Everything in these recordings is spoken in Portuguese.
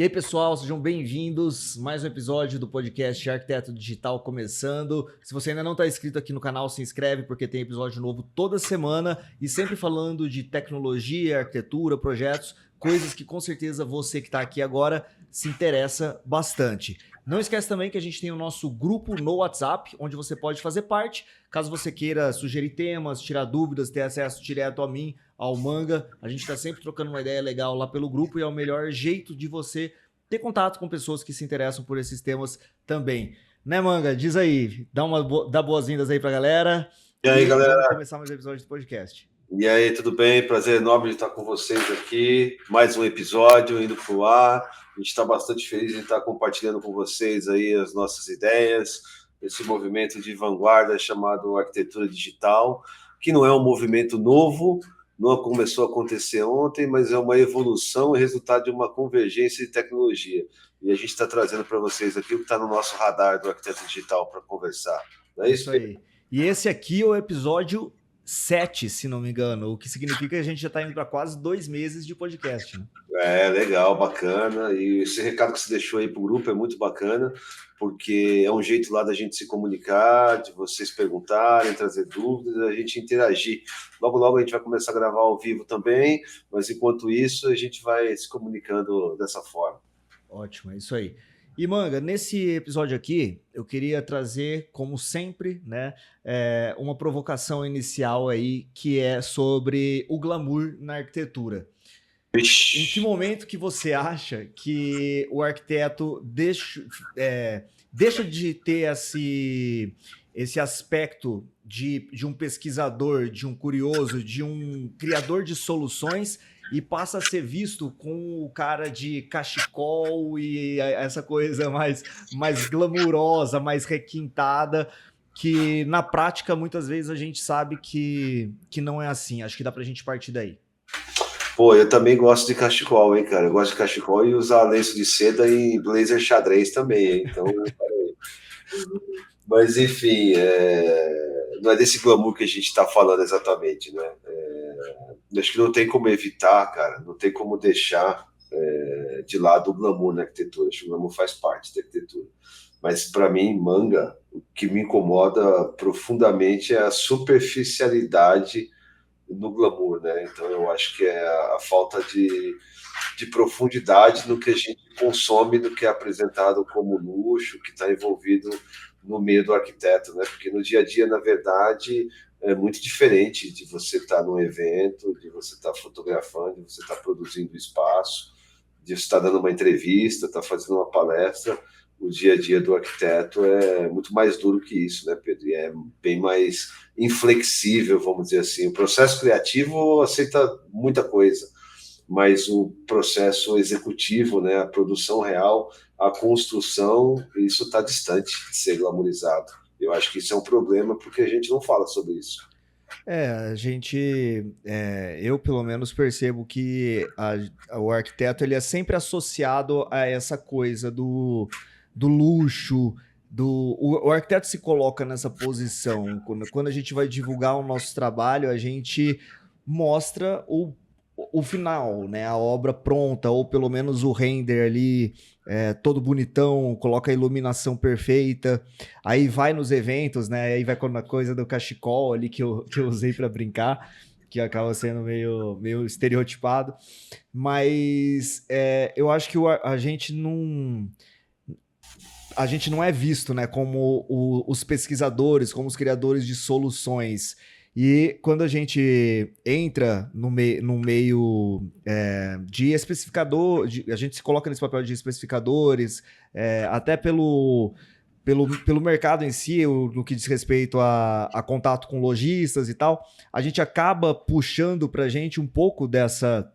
E aí, pessoal, sejam bem-vindos. Mais um episódio do podcast Arquiteto Digital começando. Se você ainda não está inscrito aqui no canal, se inscreve porque tem episódio novo toda semana e sempre falando de tecnologia, arquitetura, projetos, coisas que com certeza você que está aqui agora se interessa bastante. Não esquece também que a gente tem o nosso grupo no WhatsApp, onde você pode fazer parte, caso você queira sugerir temas, tirar dúvidas, ter acesso direto a mim, ao Manga. A gente está sempre trocando uma ideia legal lá pelo grupo e é o melhor jeito de você ter contato com pessoas que se interessam por esses temas também. Né, Manga? Diz aí, dá boas-vindas aí pra galera. E aí, galera? Vamos começar mais um episódio do podcast. E aí, tudo bem? Prazer enorme de estar com vocês aqui. Mais um episódio indo pro ar. A gente está bastante feliz de estar compartilhando com vocês aí as nossas ideias, esse movimento de vanguarda chamado arquitetura digital, que não é um movimento novo, não começou a acontecer ontem, mas é uma evolução e resultado de uma convergência de tecnologia. E a gente está trazendo para vocês aqui o que está no nosso radar do arquiteto digital para conversar. Não é isso aí. E esse aqui é o episódio 7, se não me engano, o que significa que a gente já está indo para quase 2 meses de podcast, né? É, legal, bacana. E esse recado que você deixou aí para o grupo é muito bacana, porque é um jeito lá da gente se comunicar, de vocês perguntarem, trazer dúvidas, a gente interagir. Logo, logo a gente vai começar a gravar ao vivo também, mas enquanto isso a gente vai se comunicando dessa forma. Ótimo, é isso aí. E, Manga, nesse episódio aqui, eu queria trazer, como sempre, né, uma provocação inicial aí, que é sobre o glamour na arquitetura. Em que momento que você acha que o arquiteto deixa de ter esse aspecto de um pesquisador, de um curioso, de um criador de soluções e passa a ser visto com o cara de cachecol e essa coisa mais glamurosa, mais requintada, que na prática muitas vezes a gente sabe que não é assim. Acho que dá pra gente partir daí. Pô, eu também gosto de cachecol, hein, cara? Eu gosto de cachecol e usar lenço de seda e blazer xadrez também, hein? Então, mas enfim, não é desse glamour que a gente está falando exatamente, né? Acho que não tem como evitar, cara, não tem como deixar de lado o glamour na arquitetura. Acho que o glamour faz parte da arquitetura. Mas para mim, Manga, o que me incomoda profundamente é a superficialidade no glamour, né? Então eu acho que é a falta de profundidade no que a gente consome, no que é apresentado como luxo, que está envolvido no meio do arquiteto, né? Porque no dia a dia, na verdade, é muito diferente de você estar num evento, de você estar fotografando, de você estar produzindo espaço, de você estar dando uma entrevista, estar fazendo uma palestra. O dia a dia do arquiteto é muito mais duro que isso, né, Pedro? E é bem mais inflexível, vamos dizer assim. O processo criativo aceita muita coisa, mas o processo executivo, né, a produção real, a construção, isso está distante de ser glamourizado. Eu acho que isso é um problema porque a gente não fala sobre isso. Eu pelo menos percebo que o arquiteto ele é sempre associado a essa coisa do luxo, o arquiteto se coloca nessa posição. Quando a gente vai divulgar o nosso trabalho, a gente mostra o final, né? A obra pronta, ou pelo menos o render ali, todo bonitão, coloca a iluminação perfeita. Aí vai nos eventos, né? Aí vai com a coisa do cachecol ali que eu usei para brincar, que acaba sendo meio estereotipado. Mas eu acho que a gente não é visto, né, como os pesquisadores, como os criadores de soluções. E quando a gente entra no meio de especificador, a gente se coloca nesse papel de especificadores, até pelo mercado em si, no que diz respeito a contato com lojistas e tal, a gente acaba puxando para a gente um pouco dessa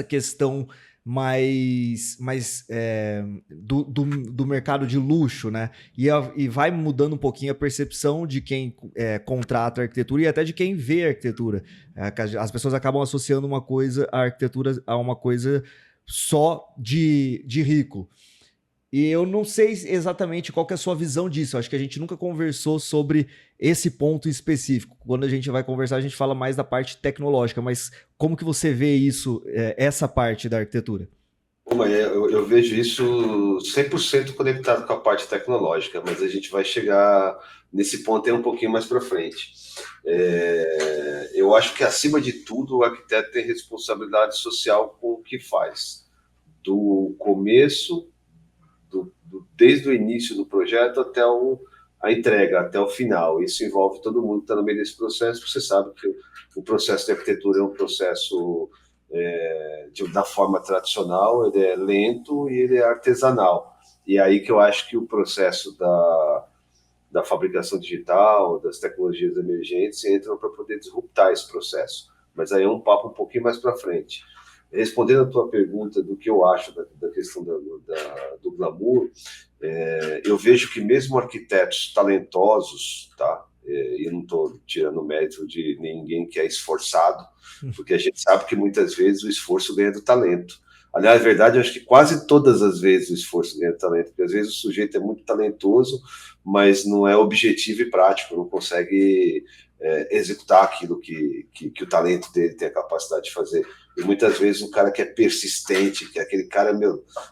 questão mais do mercado de luxo, né? E vai mudando um pouquinho a percepção de quem contrata a arquitetura e até de quem vê a arquitetura. As pessoas acabam associando a arquitetura a uma coisa só de rico. E eu não sei exatamente qual que é a sua visão disso. Eu acho que a gente nunca conversou sobre esse ponto específico. Quando a gente vai conversar, a gente fala mais da parte tecnológica, mas como que você vê isso, essa parte da arquitetura? Eu vejo isso 100% conectado com a parte tecnológica, mas a gente vai chegar nesse ponto aí um pouquinho mais para frente. Eu acho que, acima de tudo, o arquiteto tem responsabilidade social com o que faz. Do começo, desde o início do projeto até a entrega, até o final. Isso envolve todo mundo que está no meio desse processo. Você sabe que o processo de arquitetura é um processo da forma tradicional, ele é lento e ele é artesanal. E é aí que eu acho que o processo da fabricação digital, das tecnologias emergentes, entram para poder disruptar esse processo. Mas aí é um papo um pouquinho mais para frente. Respondendo a tua pergunta do que eu acho da questão do glamour, eu vejo que mesmo arquitetos talentosos, tá? Eu não estou tirando mérito de ninguém que é esforçado, porque a gente sabe que muitas vezes o esforço ganha do talento. Aliás, na verdade, eu acho que quase todas as vezes o esforço ganha do talento, porque às vezes o sujeito é muito talentoso, mas não é objetivo e prático, não consegue executar aquilo que o talento dele tem a capacidade de fazer. E muitas vezes o cara que é persistente, que é aquele cara,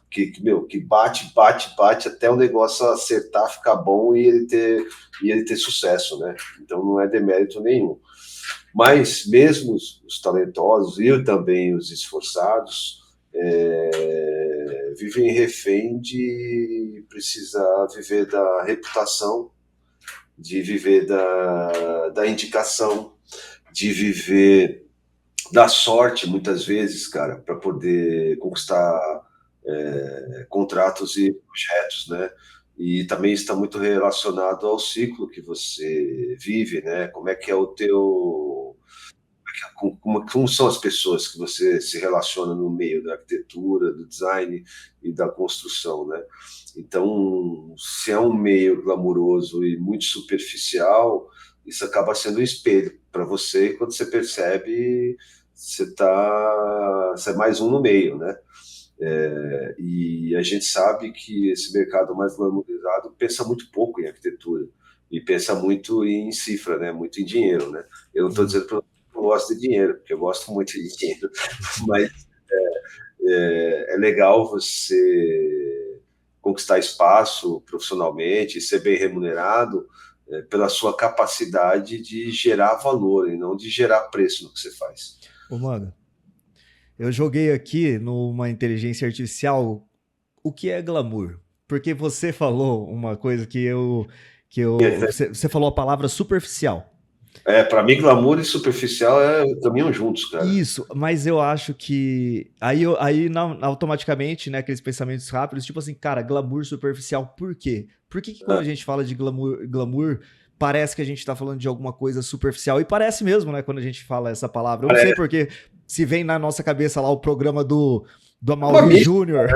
que bate, bate, bate até o negócio acertar, ficar bom e ele ter sucesso, né? Então não é demérito nenhum. Mas mesmo os talentosos e também os esforçados vivem refém de precisar viver da reputação, de viver da indicação, de viver da sorte, muitas vezes, cara, para poder conquistar contratos e projetos, né? E também está muito relacionado ao ciclo que você vive, né? Como é que é o teu... Como são as pessoas que você se relaciona no meio da arquitetura, do design e da construção, né? Então, se é um meio glamuroso e muito superficial, isso acaba sendo um espelho para você, e quando você percebe, você é mais um no meio, né? E a gente sabe que esse mercado mais glamourizado pensa muito pouco em arquitetura e pensa muito em cifra, né? Muito em dinheiro, né? Eu não estou dizendo que eu não gosto de dinheiro, porque eu gosto muito de dinheiro, mas é legal você conquistar espaço profissionalmente e ser bem remunerado pela sua capacidade de gerar valor e não de gerar preço no que você faz. Ô, mano, eu joguei aqui numa inteligência artificial o que é glamour. Porque você falou uma coisa você falou a palavra superficial. Para mim, glamour e superficial caminham juntos, cara. Isso, mas eu acho que automaticamente, né, aqueles pensamentos rápidos, tipo assim, cara, glamour superficial, por quê? Por que quando a gente fala de glamour, parece que a gente tá falando de alguma coisa superficial? E parece mesmo, né, quando a gente fala essa palavra. Eu não sei porque se vem na nossa cabeça lá o programa do Amaury Júnior.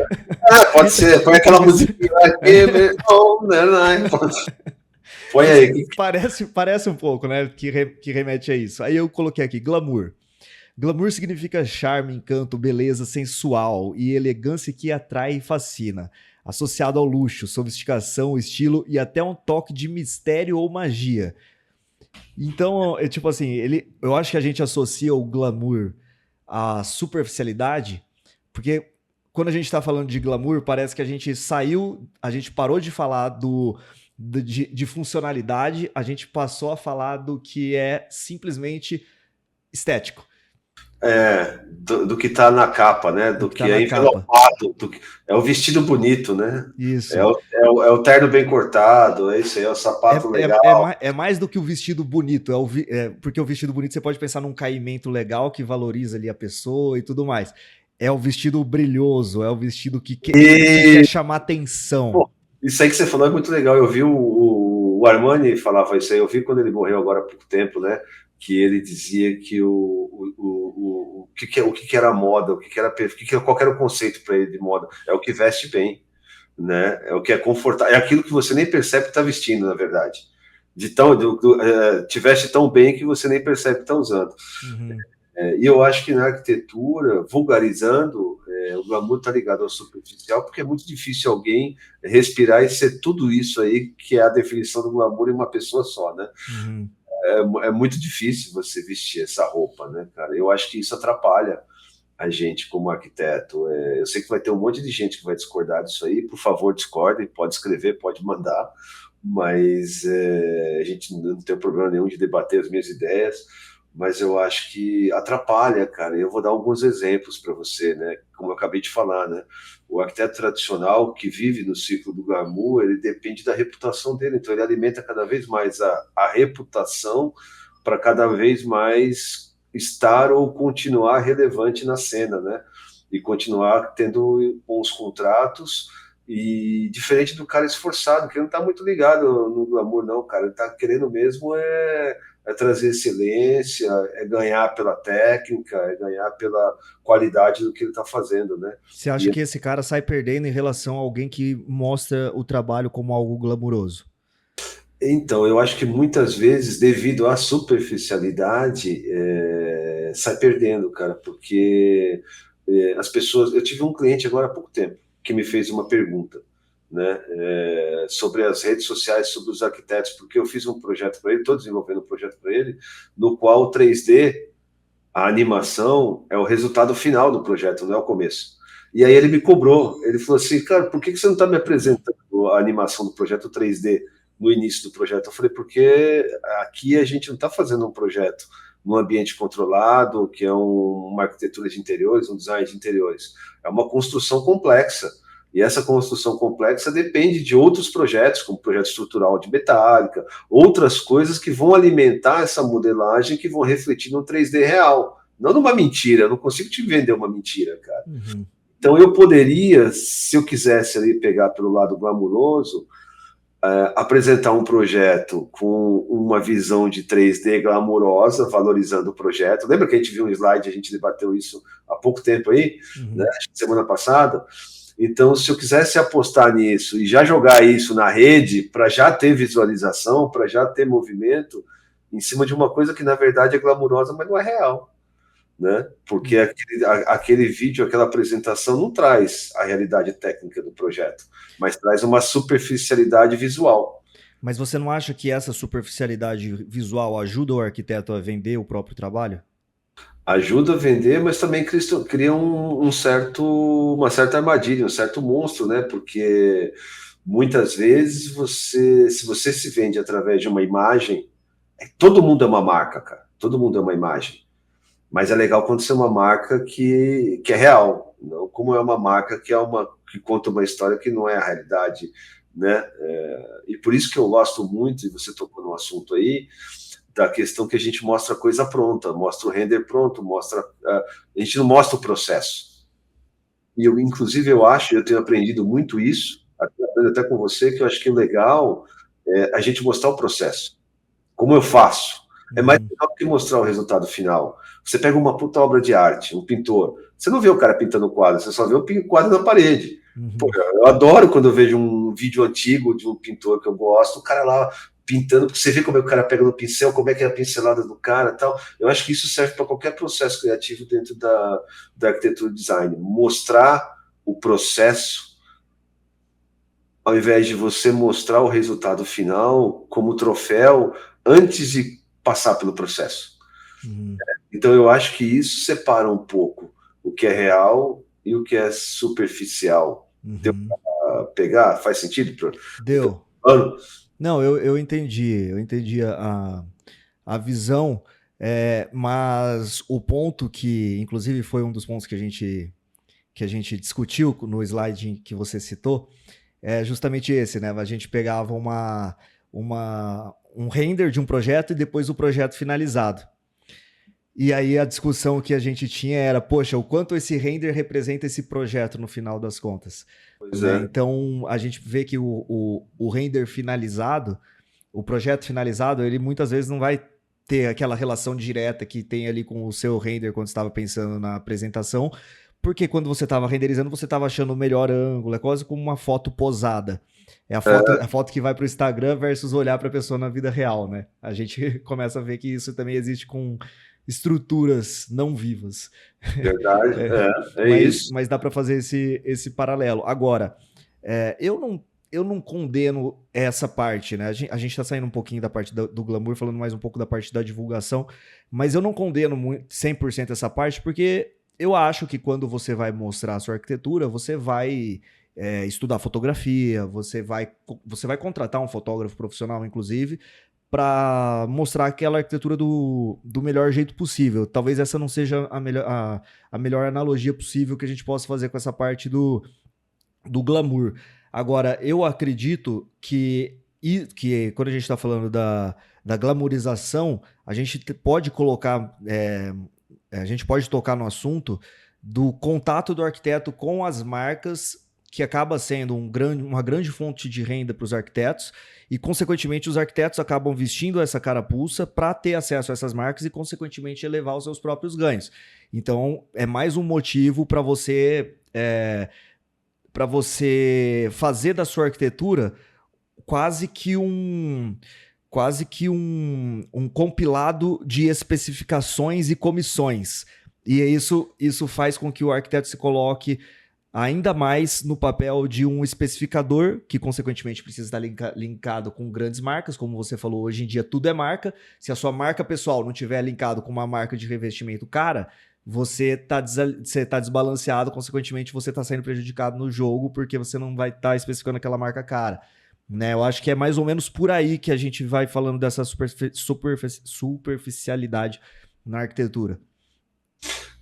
Pode ser, põe aquela musiquinha aqui, né? Põe aí. Parece um pouco, né, que remete a isso. Aí eu coloquei aqui, glamour. Glamour significa charme, encanto, beleza sensual e elegância que atrai e fascina, associado ao luxo, sofisticação, estilo e até um toque de mistério ou magia. Então, tipo assim, eu acho que a gente associa o glamour à superficialidade, porque quando a gente tá falando de glamour, parece que a gente parou de falar de funcionalidade, a gente passou a falar do que é simplesmente estético. Do que tá na capa, né? Do que é envelopado, é o vestido bonito, né? Isso. É o terno bem cortado, é isso aí, é o sapato legal. É mais do que o vestido bonito, porque o vestido bonito você pode pensar num caimento legal que valoriza ali a pessoa e tudo mais. É o vestido brilhoso, é o vestido que quer chamar atenção. Pô, isso aí que você falou é muito legal. Eu vi o Armani falava isso aí, eu vi quando ele morreu agora há pouco tempo, né? Que ele dizia que o que era moda, qual era o conceito para ele de moda? É o que veste bem, né? É o que é confortável, é aquilo que você nem percebe que está vestindo, na verdade. Te veste tão bem que você nem percebe que está usando. Uhum. E eu acho que na arquitetura, vulgarizando, o glamour está ligado ao superficial, porque é muito difícil alguém respirar e ser tudo isso aí, que é a definição do glamour em uma pessoa só, né? Uhum. É muito difícil você vestir essa roupa, né, cara? Eu acho que isso atrapalha. a gente como arquiteto. Eu sei que vai ter um monte de gente que vai discordar disso aí, por favor, discordem, pode escrever, pode mandar, mas a gente não tem problema nenhum de debater as minhas ideias, mas eu acho que atrapalha, cara. Eu vou dar alguns exemplos para você, né? Como eu acabei de falar, né? O arquiteto tradicional que vive no ciclo do glamour, ele depende da reputação dele, então ele alimenta cada vez mais a reputação para cada vez mais estar ou continuar relevante na cena, né? E continuar tendo bons contratos. E diferente do cara esforçado, que não está muito ligado no glamour, não, cara. Ele está querendo mesmo trazer excelência, é ganhar pela técnica, é ganhar pela qualidade do que ele está fazendo, né? Você acha que esse cara sai perdendo em relação a alguém que mostra o trabalho como algo glamuroso? Então, eu acho que muitas vezes, devido à superficialidade, sai perdendo, cara, porque as pessoas. Eu tive um cliente agora há pouco tempo que me fez uma pergunta, né, sobre as redes sociais, sobre os arquitetos, porque eu fiz um projeto para ele, estou desenvolvendo um projeto para ele, no qual o 3D, a animação, é o resultado final do projeto, não é o começo. E aí ele me cobrou, ele falou assim, cara, por que você não está me apresentando a animação do projeto 3D no início do projeto? Eu falei, porque aqui a gente não está fazendo um projeto num ambiente controlado, que é uma arquitetura de interiores, um design de interiores. É uma construção complexa. E essa construção complexa depende de outros projetos, como projeto estrutural de metálica, outras coisas que vão alimentar essa modelagem, que vão refletir no 3D real. Não numa mentira, eu não consigo te vender uma mentira, cara. Uhum. Então eu poderia, se eu quisesse ali pegar pelo lado glamuroso, apresentar um projeto com uma visão de 3D glamurosa, valorizando o projeto. Lembra que a gente viu um slide, a gente debateu isso há pouco tempo aí, né? Acho que semana passada. Então, se eu quisesse apostar nisso e já jogar isso na rede, para já ter visualização, para já ter movimento, em cima de uma coisa que na verdade é glamurosa, mas não é real, né? Porque aquele vídeo, aquela apresentação não traz a realidade técnica do projeto, mas traz uma superficialidade visual. Mas você não acha que essa superficialidade visual ajuda o arquiteto a vender o próprio trabalho? Ajuda a vender, mas também cria uma certa armadilha, um certo monstro, né? Porque muitas vezes se você se vende através de uma imagem, todo mundo é uma marca, cara. Todo mundo é uma imagem. Mas é legal quando você é uma marca que é real, não como é uma marca que conta uma história que não é a realidade, né? E por isso que eu gosto muito, e você tocou no assunto aí, da questão que a gente mostra a coisa pronta, mostra o render pronto, a gente não mostra o processo. E inclusive, eu tenho aprendido muito isso, até com você, que eu acho que é legal a gente mostrar o processo. Como eu faço? É mais legal do que mostrar o resultado final. Você pega uma puta obra de arte, um pintor, você não vê o cara pintando o quadro, você só vê o quadro na parede. Pô, eu adoro quando eu vejo um vídeo antigo de um pintor que eu gosto, o cara lá pintando, porque você vê como é que o cara pega no pincel, como é que é a pincelada do cara e tal. Eu acho que isso serve para qualquer processo criativo dentro da arquitetura design. Mostrar o processo, ao invés de você mostrar o resultado final como troféu antes de passar pelo processo. Então eu acho que isso separa um pouco o que é real e o que é superficial. Deu pra pegar? Faz sentido? Deu. Não, eu entendi a visão, mas o ponto que, inclusive, foi um dos pontos que a gente discutiu no slide que você citou, é justamente esse, né? A gente pegava um render de um projeto e depois o projeto finalizado. E aí a discussão que a gente tinha era, poxa, o quanto esse render representa esse projeto no final das contas. Né? Então a gente vê que o render finalizado, o projeto finalizado, ele muitas vezes não vai ter aquela relação direta que tem ali com o seu render quando você estava pensando na apresentação, porque quando você estava renderizando, você estava achando o melhor ângulo, é quase como uma foto posada. É a foto que vai para o Instagram versus olhar para a pessoa na vida real, né? A gente começa a ver que isso também existe com estruturas não vivas. Verdade, isso. Mas dá para fazer esse paralelo. Agora, eu não condeno essa parte, né? A gente está saindo um pouquinho da parte do glamour, falando mais um pouco da parte da divulgação, mas eu não condeno 100% essa parte, porque eu acho que quando você vai mostrar a sua arquitetura, você vai estudar fotografia, você vai contratar um fotógrafo profissional, inclusive, para mostrar aquela arquitetura do melhor jeito possível. Talvez essa não seja a melhor analogia possível que a gente possa fazer com essa parte do glamour. Agora, eu acredito que quando a gente está falando da glamourização, a gente pode colocar, a gente pode tocar no assunto do contato do arquiteto com as marcas, que acaba sendo uma grande fonte de renda para os arquitetos, e, consequentemente, os arquitetos acabam vestindo essa carapuça para ter acesso a essas marcas e, consequentemente, elevar os seus próprios ganhos. Então, é mais um motivo para você fazer da sua arquitetura quase que um compilado de especificações e comissões. E isso faz com que o arquiteto se coloque ainda mais no papel de um especificador, que consequentemente precisa estar linkado com grandes marcas, como você falou, hoje em dia tudo é marca. Se a sua marca pessoal não tiver linkado com uma marca de revestimento cara, você tá desbalanceado, consequentemente você está sendo prejudicado no jogo, porque você não vai estar especificando aquela marca cara. Né? Eu acho que é mais ou menos por aí que a gente vai falando dessa superficialidade na arquitetura.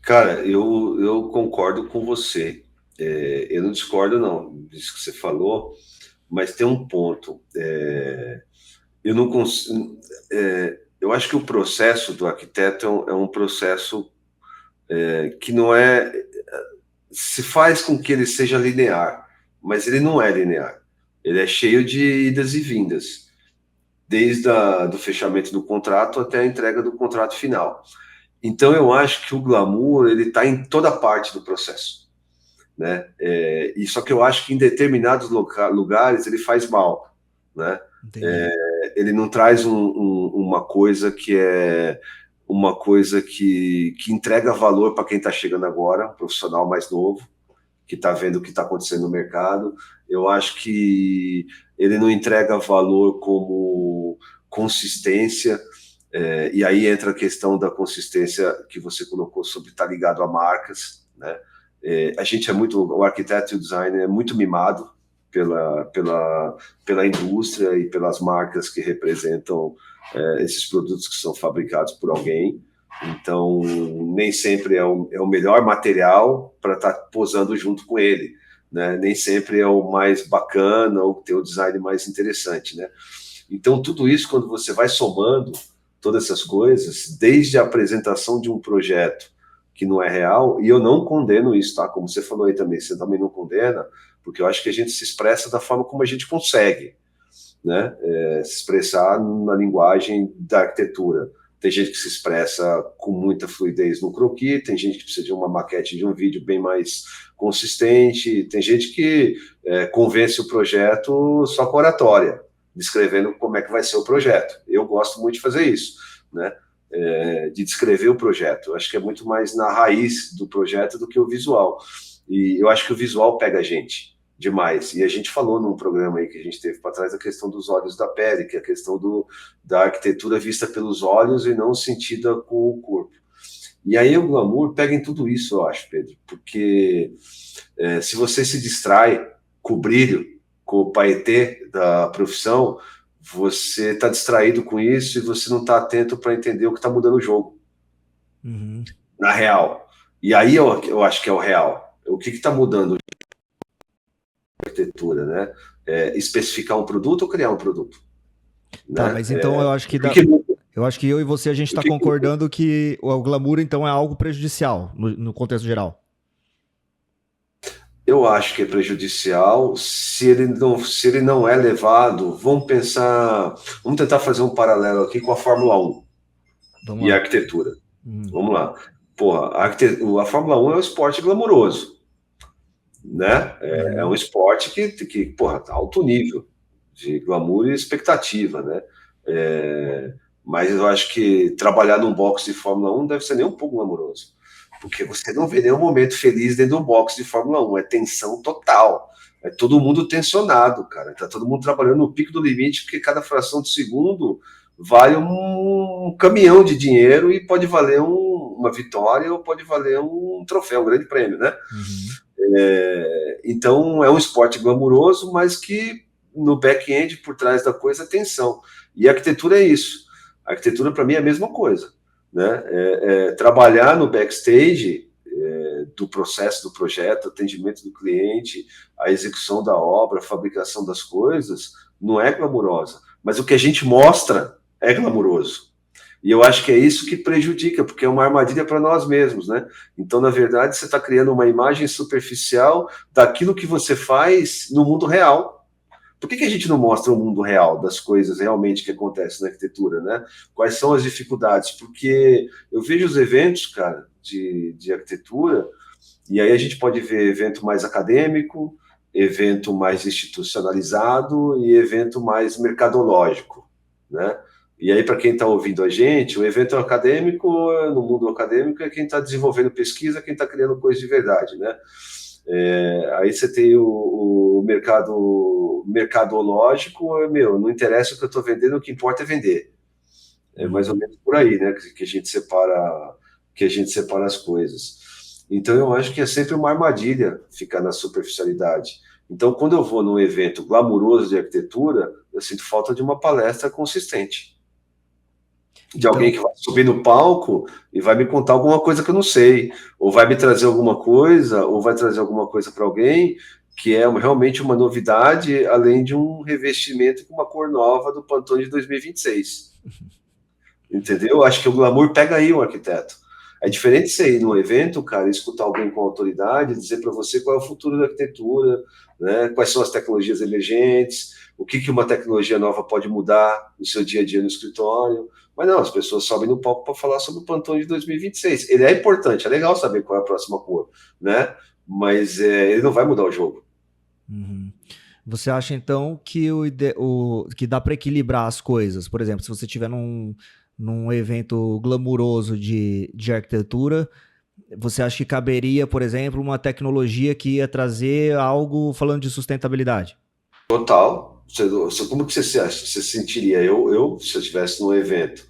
Cara, eu concordo com você. Eu não discordo, não, disso que você falou, mas tem um ponto. Eu não consigo. Eu acho que o processo do arquiteto é um processo que não é. Se faz com que ele seja linear, mas ele não é linear. Ele é cheio de idas e vindas, desde do fechamento do contrato até a entrega do contrato final. Então, eu acho que o glamour ele está em toda parte do processo, né? E só que eu acho que em determinados lugares ele faz mal, né? Ele não traz uma coisa que é uma coisa que entrega valor para quem está chegando agora, um profissional mais novo, que está vendo o que está acontecendo no mercado. Eu acho que ele não entrega valor como consistência, e aí entra a questão da consistência que você colocou sobre estar ligado a marcas, né? A gente o arquiteto e o designer é muito mimado pela indústria e pelas marcas que representam esses produtos que são fabricados por alguém. Então, nem sempre é o melhor material para estar posando junto com ele, né? Nem sempre é o mais bacana ou ter o design mais interessante, né? Então, tudo isso, quando você vai somando todas essas coisas, desde a apresentação de um projeto que não é real, e eu não condeno isso, tá? Como você falou aí também, você também não condena, porque eu acho que a gente se expressa da forma como a gente consegue, né? Se expressar na linguagem da arquitetura. Tem gente que se expressa com muita fluidez no croquis, tem gente que precisa de uma maquete de um vídeo bem mais consistente, tem gente que convence o projeto só com oratória, descrevendo como é que vai ser o projeto. Eu gosto muito de fazer isso, né? De descrever o projeto. Eu acho que é muito mais na raiz do projeto do que o visual. E eu acho que o visual pega a gente demais. E a gente falou num programa aí que a gente teve para trás a questão dos olhos da pele, que é a questão da arquitetura vista pelos olhos e não sentida com o corpo. E aí o glamour pega em tudo isso, eu acho, Pedro, porque se você se distrai com o brilho, com o paetê da profissão, você está distraído com isso e você não está atento para entender o que está mudando o jogo. Uhum. Na real. E aí eu acho que é o real. O que está mudando a arquitetura, né? Especificar um produto ou criar um produto? Tá, né? mas então eu acho que eu acho que eu e você a gente está concordando que o glamour então é algo prejudicial no contexto geral. Eu acho que é prejudicial se ele não é levado. Vamos tentar fazer um paralelo aqui com a Fórmula 1 e a arquitetura. Vamos lá. Porra, a Fórmula 1 é um esporte glamouroso, né? É um esporte que porra, tá alto nível de glamour e expectativa, né? Mas eu acho que trabalhar num box de Fórmula 1 não deve ser nem um pouco glamouroso, porque você não vê nenhum momento feliz dentro do box de Fórmula 1, é tensão total, é todo mundo tensionado, cara, tá todo mundo trabalhando no pico do limite, porque cada fração de segundo vale um caminhão de dinheiro e pode valer um uma vitória ou pode valer um troféu, um grande prêmio, né? Uhum. Então é um esporte glamuroso, mas que no back-end, por trás da coisa, tem tensão. E a arquitetura é isso. A arquitetura, para mim, é a mesma coisa. Né? Trabalhar no backstage do processo do projeto, atendimento do cliente, a execução da obra, a fabricação das coisas, não é glamurosa. Mas o que a gente mostra é glamuroso. E eu acho que é isso que prejudica, porque é uma armadilha para nós mesmos, né? Então, na verdade, você está criando uma imagem superficial daquilo que você faz no mundo real. Por que a gente não mostra o mundo real das coisas realmente que acontecem na arquitetura, né? Quais são as dificuldades? Porque eu vejo os eventos, cara, de arquitetura, e aí a gente pode ver evento mais acadêmico, evento mais institucionalizado e evento mais mercadológico, né? E aí, para quem está ouvindo a gente, o evento acadêmico, no mundo acadêmico, é quem está desenvolvendo pesquisa, quem está criando coisa de verdade, né? Aí você tem o mercado mercadológico, não interessa o que eu estou vendendo, o que importa é vender. É mais ou menos por aí, né? Que a gente separa as coisas. Então eu acho que é sempre uma armadilha ficar na superficialidade. Então, quando eu vou num evento glamuroso de arquitetura, eu sinto falta de uma palestra consistente. De alguém Então, que vai subir no palco e vai me contar alguma coisa que eu não sei, ou vai me trazer alguma coisa, ou vai trazer alguma coisa para alguém que é realmente uma novidade, além de um revestimento com uma cor nova do Pantone de 2026. Entendeu? Acho que o glamour pega aí o arquiteto. É diferente você ir num evento, cara, e escutar alguém com autoridade, dizer para você qual é o futuro da arquitetura, né? Quais são as tecnologias emergentes, o que uma tecnologia nova pode mudar no seu dia a dia no escritório. Mas não, as pessoas sobem no palco para falar sobre o Pantone de 2026. Ele é importante, é legal saber qual é a próxima cor, né? Mas ele não vai mudar o jogo. uhum. Você acha então que que dá para equilibrar as coisas? Por exemplo, se você estiver num evento glamuroso de arquitetura, você acha que caberia, por exemplo, uma tecnologia que ia trazer algo falando de sustentabilidade? Total. Como que você se acha? Você se sentiria? Se eu estivesse num evento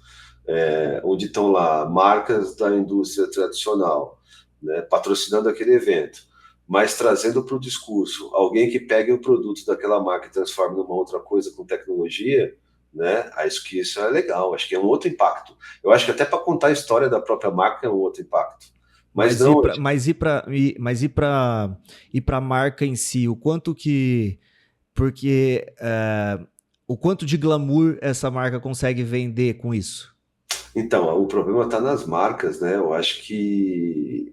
onde estão lá marcas da indústria tradicional, né, patrocinando aquele evento, mas trazendo para o discurso alguém que pegue o produto daquela marca e transforme numa outra coisa com tecnologia, né? Acho que isso é legal, acho que é um outro impacto. Eu acho que até para contar a história da própria marca é um outro impacto. Mas Mas e não, para a marca em si, o quanto que porque o quanto de glamour essa marca consegue vender com isso? então, o problema está nas marcas, né? Eu acho que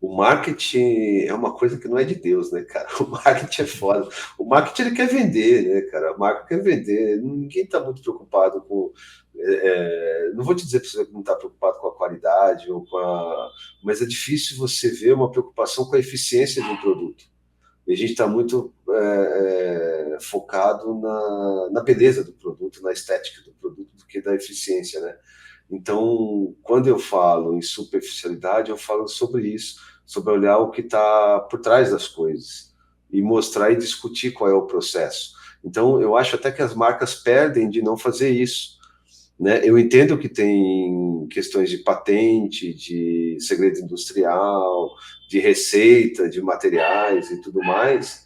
o marketing é uma coisa que não é de Deus, né, cara? O marketing é foda. O marketing ele quer vender, né, cara? A marca quer vender. Ninguém está muito preocupado com. Não vou te dizer para você que não está preocupado com a qualidade ou com a. Mas é difícil você ver uma preocupação com a eficiência de um produto. E a gente está muito focado na beleza do produto, na estética do produto, do que da eficiência, né? Então, quando eu falo em superficialidade, eu falo sobre isso, sobre olhar o que está por trás das coisas e mostrar e discutir qual é o processo. Então, eu acho até que as marcas perdem de não fazer isso. Né? Eu entendo que tem questões de patente, de segredo industrial, de receita, de materiais e tudo mais.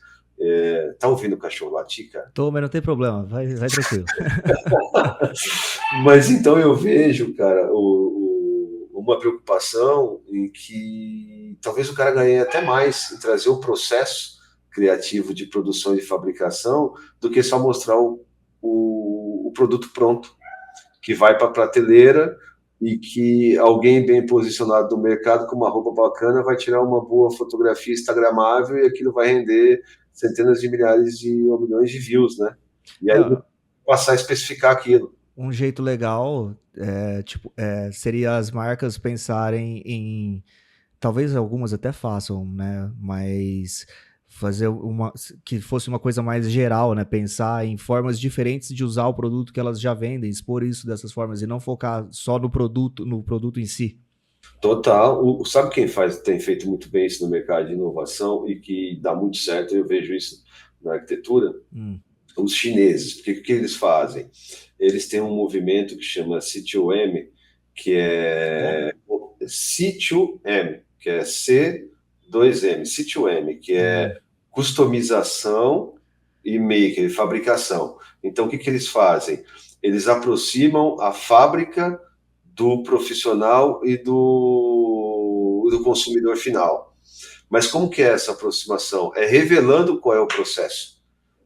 Tá ouvindo o cachorro latir, cara? Tô, mas não tem problema, vai tranquilo. Mas então eu vejo, cara, uma preocupação em que talvez o cara ganhe até mais em trazer o processo criativo de produção e de fabricação do que só mostrar o produto pronto, que vai para a prateleira e que alguém bem posicionado no mercado com uma roupa bacana vai tirar uma boa fotografia instagramável e aquilo vai render centenas de milhares ou milhões de views, né? E aí Não, passar a especificar aquilo. um jeito legal seria as marcas pensarem em, talvez algumas até façam, né? Mas fazer uma que fosse uma coisa mais geral, né? Pensar em formas diferentes de usar o produto que elas já vendem, expor isso dessas formas e não focar só no produto em si. Total. Sabe quem tem feito muito bem isso no mercado de inovação e que dá muito certo? Eu vejo isso na arquitetura. Os chineses. Porque o que eles fazem? Eles têm um movimento que chama CTOM, que é Como? C2M, que é C2M, C2M, que é customização e maker, fabricação. Então, o que, que eles fazem? Eles aproximam a fábrica do profissional e do consumidor final. Mas como que é essa aproximação? É revelando qual é o processo,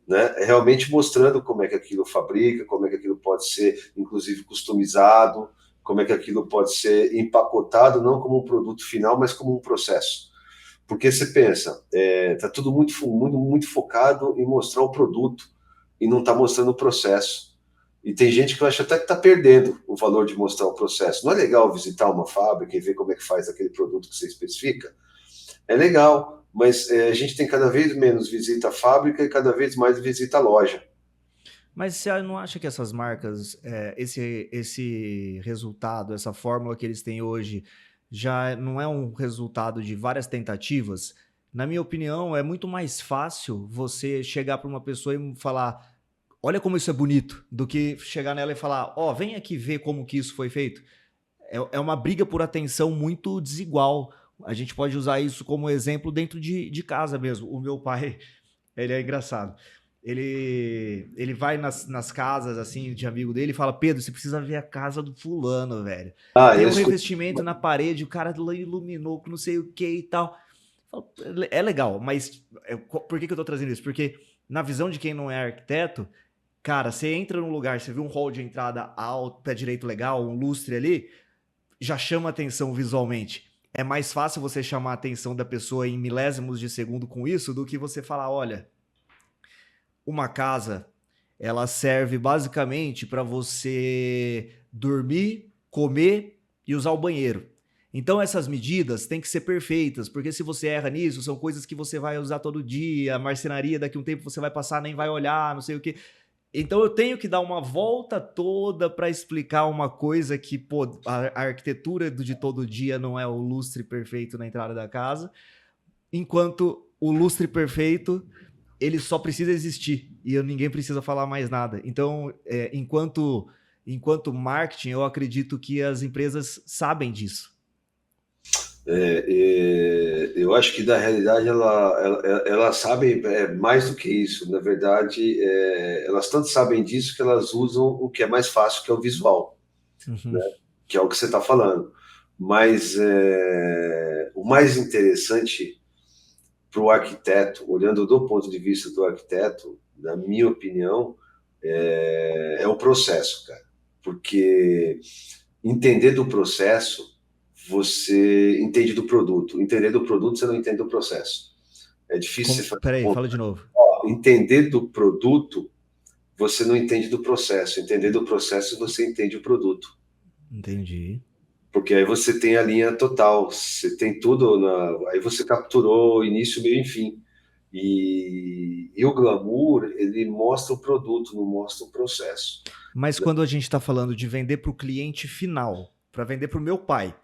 né? É realmente mostrando como é que aquilo fabrica, como é que aquilo pode ser, inclusive, customizado, como é que aquilo pode ser empacotado, não como um produto final, mas como um processo. Porque você pensa, tá tudo muito focado em mostrar o produto e não está mostrando o processo. E tem gente que acha até que está perdendo o valor de mostrar o processo. Não é legal visitar uma fábrica e ver como é que faz aquele produto que você especifica? É legal, mas a gente tem cada vez menos visita a fábrica e cada vez mais visita a loja. Mas você não acha que essas marcas, esse resultado, essa fórmula que eles têm hoje, já não é um resultado de várias tentativas? Na minha opinião, é muito mais fácil você chegar para uma pessoa e falar: olha como isso é bonito, do que chegar nela e falar: ó, vem aqui ver como que isso foi feito. É uma briga por atenção muito desigual. A gente pode usar isso como exemplo dentro de casa mesmo. O meu pai, ele é engraçado. Ele vai nas casas assim de amigo dele e fala: Pedro, você precisa ver a casa do fulano, velho. Ah, Tem eu um escuto. revestimento na parede, o cara iluminou com não sei o que e tal. É legal, mas por que eu tô trazendo isso? Porque na visão de quem não é arquiteto, cara, você entra num lugar, você vê um hall de entrada alto, pé direito legal, um lustre ali, já chama atenção visualmente. É mais fácil você chamar a atenção da pessoa em milésimos de segundo com isso do que você falar: olha, uma casa, ela serve basicamente para você dormir, comer e usar o banheiro. Então essas medidas têm que ser perfeitas, porque se você erra nisso, são coisas que você vai usar todo dia, a marcenaria daqui a um tempo você vai passar, nem vai olhar, não sei o que. Então eu tenho que dar uma volta toda para explicar uma coisa que, pô, a arquitetura de todo dia não é o lustre perfeito na entrada da casa, enquanto o lustre perfeito ele só precisa existir e ninguém precisa falar mais nada. Então, enquanto marketing, eu acredito que as empresas sabem disso. Eu acho que da realidade elas sabem mais do que isso. Na verdade, elas tanto sabem disso que elas usam o que é mais fácil, que é o visual, Uhum. né? Que é o que você está falando. Mas o mais interessante para o arquiteto, olhando do ponto de vista do arquiteto, na minha opinião, é o processo, cara. Porque entender do processo, você entende do produto. Entender do produto, você não entende do processo. É difícil você fazer Peraí, conta. fala de novo. Entender do produto, você não entende do processo. Entender do processo, você entende o produto. Entendi. Porque aí você tem a linha total, você tem tudo, aí você capturou início, meio e fim. E o glamour, ele mostra o produto, não mostra o processo. Mas quando a gente está falando de vender para o cliente final, para vender para o meu pai,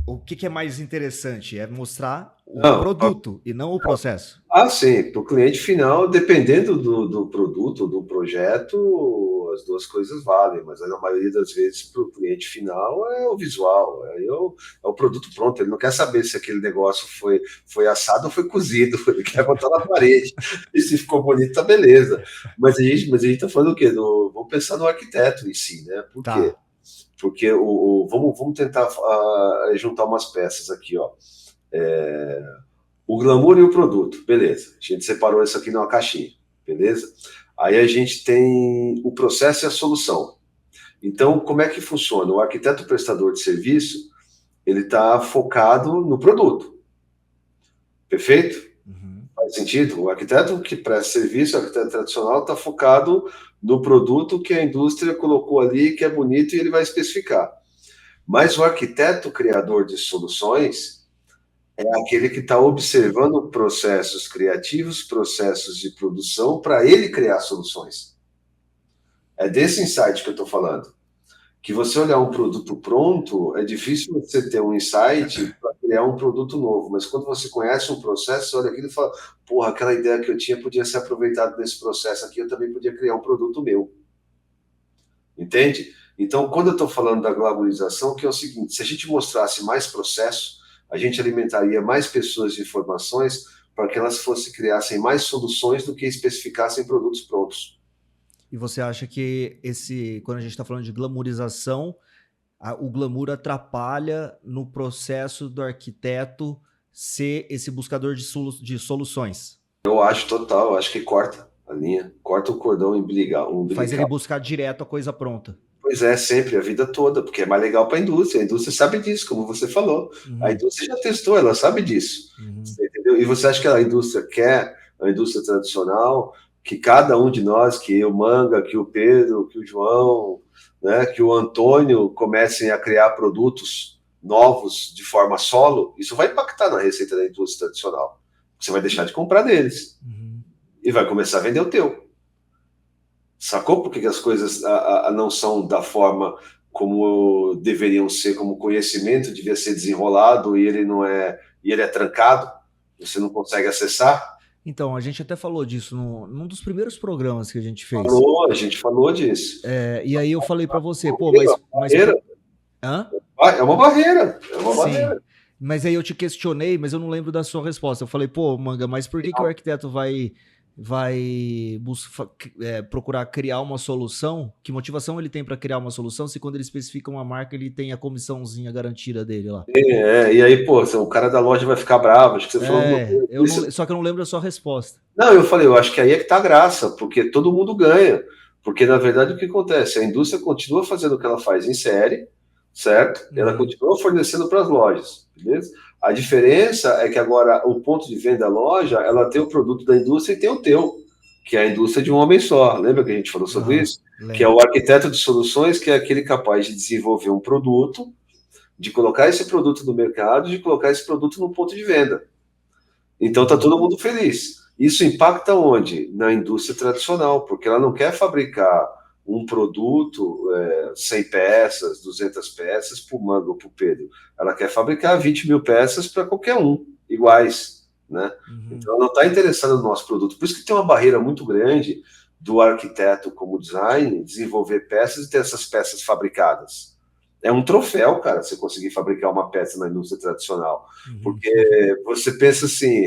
o que é mais interessante? É mostrar o Não, produto e não o processo. sim, para o cliente final, dependendo do produto, do projeto, as duas coisas valem, mas na maioria das vezes para o cliente final é o visual, é o produto pronto. Ele não quer saber se aquele negócio foi assado ou foi cozido, ele quer botar na parede. E se ficou bonito, tá beleza. Mas a gente tá falando o quê? Vamos pensar no arquiteto em si, né? Por quê? Tá. Porque vamos tentar juntar umas peças aqui, ó. O glamour e o produto, beleza. A gente separou isso aqui numa caixinha, beleza? Aí a gente tem o processo e a solução. Então, como é que funciona? O arquiteto prestador de serviço, ele está focado no produto, perfeito? Uhum. Faz sentido? O arquiteto que presta serviço, o arquiteto tradicional, está focado no produto que a indústria colocou ali, que é bonito, e ele vai especificar. Mas o arquiteto criador de soluções, é aquele que está observando processos criativos, processos de produção, para ele criar soluções. É desse insight que eu estou falando. Que você olhar um produto pronto, é difícil você ter um insight para criar um produto novo, mas quando você conhece um processo, você olha aquilo e fala: porra, aquela ideia que eu tinha podia ser aproveitada nesse processo aqui, eu também podia criar um produto meu. Entende? Então, quando eu estou falando da glamorização, que é o seguinte, se a gente mostrasse mais processo, a gente alimentaria mais pessoas de informações para que elas criassem mais soluções do que especificassem produtos prontos. E você acha que quando a gente está falando de glamourização, o glamour atrapalha no processo do arquiteto ser esse buscador de soluções? Eu acho total, eu acho que corta a linha, corta o cordão umbilical. Faz ele buscar direto a coisa pronta. Pois é, sempre, a vida toda, porque é mais legal para a indústria sabe disso, como você falou. A indústria já testou, ela sabe disso. Você entendeu? E você acha que a indústria quer, a indústria tradicional, que cada um de nós, que o Manga, que o Pedro, que o João, né, que o Antônio comecem a criar produtos novos de forma solo, isso vai impactar na receita da indústria tradicional. Você vai deixar de comprar deles e vai começar a vender o teu. Sacou por que as coisas não são da forma como deveriam ser, como o conhecimento devia ser desenrolado e ele não é, e ele é trancado, você não consegue acessar? Então, a gente até falou disso num dos primeiros programas que a gente fez. A gente falou disso. E aí eu falei para você, pô, mas hã? É uma barreira, barreira. Mas aí eu te questionei, mas eu não lembro da sua resposta. Eu falei, pô, Manga, mas por que o arquiteto vai procurar criar uma solução? Que motivação ele tem para criar uma solução se quando ele especifica uma marca ele tem a comissãozinha garantida dele lá? E aí, pô, o cara da loja vai ficar bravo, acho que você falou só que eu não lembro a sua resposta. Não, eu falei, eu acho que aí é que tá a graça, porque todo mundo ganha, porque na verdade o que acontece? A indústria continua fazendo o que ela faz em série, certo? Ela continua fornecendo para as lojas, beleza? A diferença é que agora o ponto de venda da loja, ela tem o produto da indústria e tem o teu, que é a indústria de um homem só. Lembra que a gente falou sobre isso? Lembra. Que é o arquiteto de soluções, que é aquele capaz de desenvolver um produto, de colocar esse produto no mercado, de colocar esse produto no ponto de venda. Então tá todo mundo feliz. Isso impacta onde? Na indústria tradicional, porque ela não quer fabricar um produto 100 peças, 200 peças para o Manga ou para o Pedro. Ela quer fabricar 20 mil peças para qualquer um, iguais. Né? Então, ela não está interessada no nosso produto. Por isso que tem uma barreira muito grande do arquiteto como design desenvolver peças e ter essas peças fabricadas. É um troféu, cara, você conseguir fabricar uma peça na indústria tradicional. Porque você pensa assim,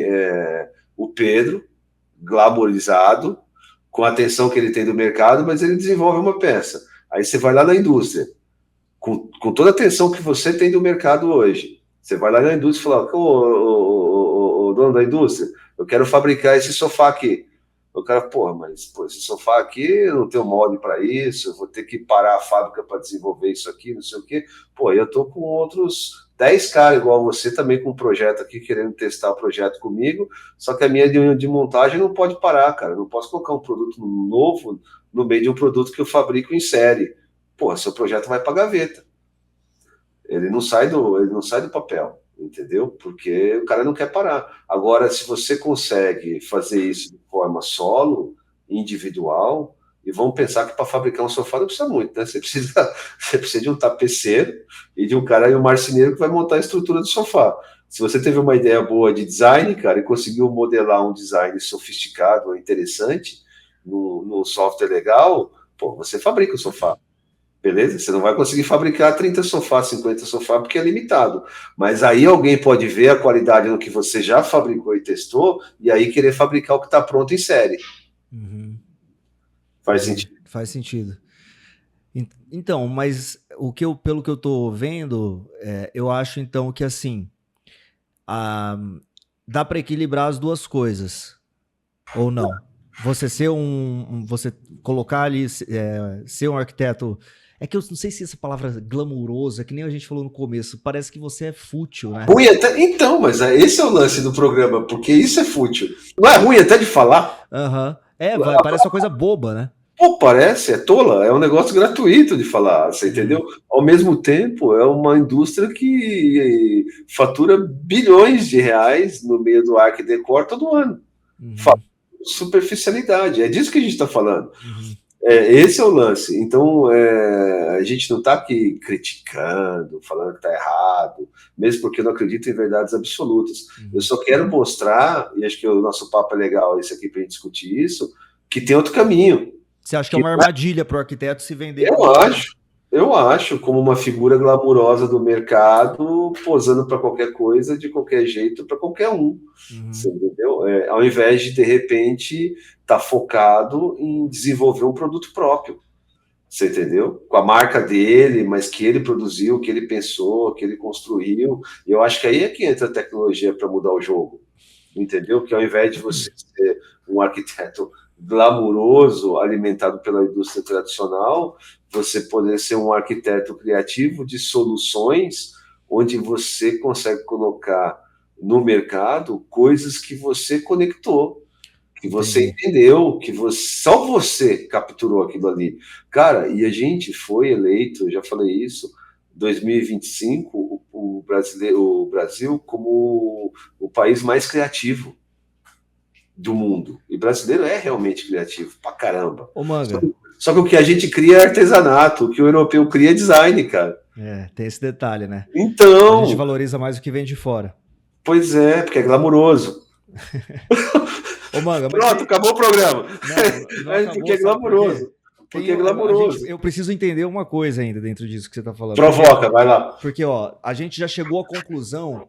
o Pedro, glamourizado, com a atenção que ele tem do mercado, mas ele desenvolve uma peça. Aí você vai lá na indústria, com toda a atenção que você tem do mercado hoje. Você vai lá na indústria e fala, ô, dono da indústria, eu quero fabricar esse sofá aqui. O cara, porra, mas esse sofá aqui, eu não tenho molde para isso, eu vou ter que parar a fábrica para desenvolver isso aqui, não sei o quê. Pô, eu tô com outros 10 caras igual você também com um projeto aqui, querendo testar o projeto comigo, só que a minha de montagem não pode parar, cara. Eu não posso colocar um produto novo no meio de um produto que eu fabrico em série. Pô, seu projeto vai para a gaveta. Ele não sai do papel, entendeu? Porque o cara não quer parar. Agora, se você consegue fazer isso de forma solo, individual, e vamos pensar que para fabricar um sofá não precisa muito, né? Você precisa de um tapeceiro e de um cara e um marceneiro que vai montar a estrutura do sofá. Se você teve uma ideia boa de design, cara, e conseguiu modelar um design sofisticado, interessante, num software legal, pô, você fabrica o sofá. Beleza? Você não vai conseguir fabricar 30 sofás, 50 sofás, porque é limitado. Mas aí alguém pode ver a qualidade no que você já fabricou e testou, e aí querer fabricar o que está pronto em série. Faz sentido? Faz sentido. Então, mas pelo que eu estou vendo, eu acho então que assim, dá para equilibrar as duas coisas, ou não? Você você colocar ali, ser um arquiteto. É que eu não sei se essa palavra glamourosa, que nem a gente falou no começo, parece que você é fútil, né? Ruim até. Então, mas esse é o lance do programa, porque isso é fútil. Não é ruim até de falar? Parece uma coisa boba, né? Pô, parece, é tola, é um negócio gratuito de falar, você entendeu? Ao mesmo tempo, é uma indústria que fatura bilhões de reais no meio do Arc Decor todo ano. Superficialidade, é disso que a gente está falando. Esse é o lance. Então, a gente não está aqui criticando, falando que está errado, mesmo porque eu não acredito em verdades absolutas. Eu só quero mostrar, e acho que o nosso papo é legal esse aqui para a gente discutir isso, que tem outro caminho. Você acha que é uma armadilha para o arquiteto se vender? Eu Eu acho como uma figura glamurosa do mercado, posando para qualquer coisa, de qualquer jeito, para qualquer um. Você Uhum. entendeu? Ao invés de repente, estar focado em desenvolver um produto próprio. Você entendeu? Com a marca dele, mas que ele produziu, que ele pensou, que ele construiu. E eu acho que aí é que entra a tecnologia para mudar o jogo. Entendeu? Que ao invés de você ser um arquiteto glamuroso, alimentado pela indústria tradicional, você poder ser um arquiteto criativo de soluções, onde você consegue colocar no mercado coisas que você conectou, que você Entendi. entendeu, que só você capturou aquilo ali. Cara, e a gente foi eleito, eu já falei isso, 2025, o Brasil como o país mais criativo do mundo. E brasileiro é realmente criativo, pra caramba. Ô, Só Manga, que, só que o que a gente cria é artesanato, o que o europeu cria é design, cara. tem esse detalhe, né? A gente Então, valoriza mais o que vem de fora. pois é, porque é glamuroso. Ô, Manga, mas Pronto, você. acabou o programa. Não, não Porque acabou, é sabe por quê? glamuroso. Porque é glamuroso. Eu preciso entender uma coisa ainda dentro disso que você está falando. Provoca, vai lá. Porque, ó, a gente já chegou à conclusão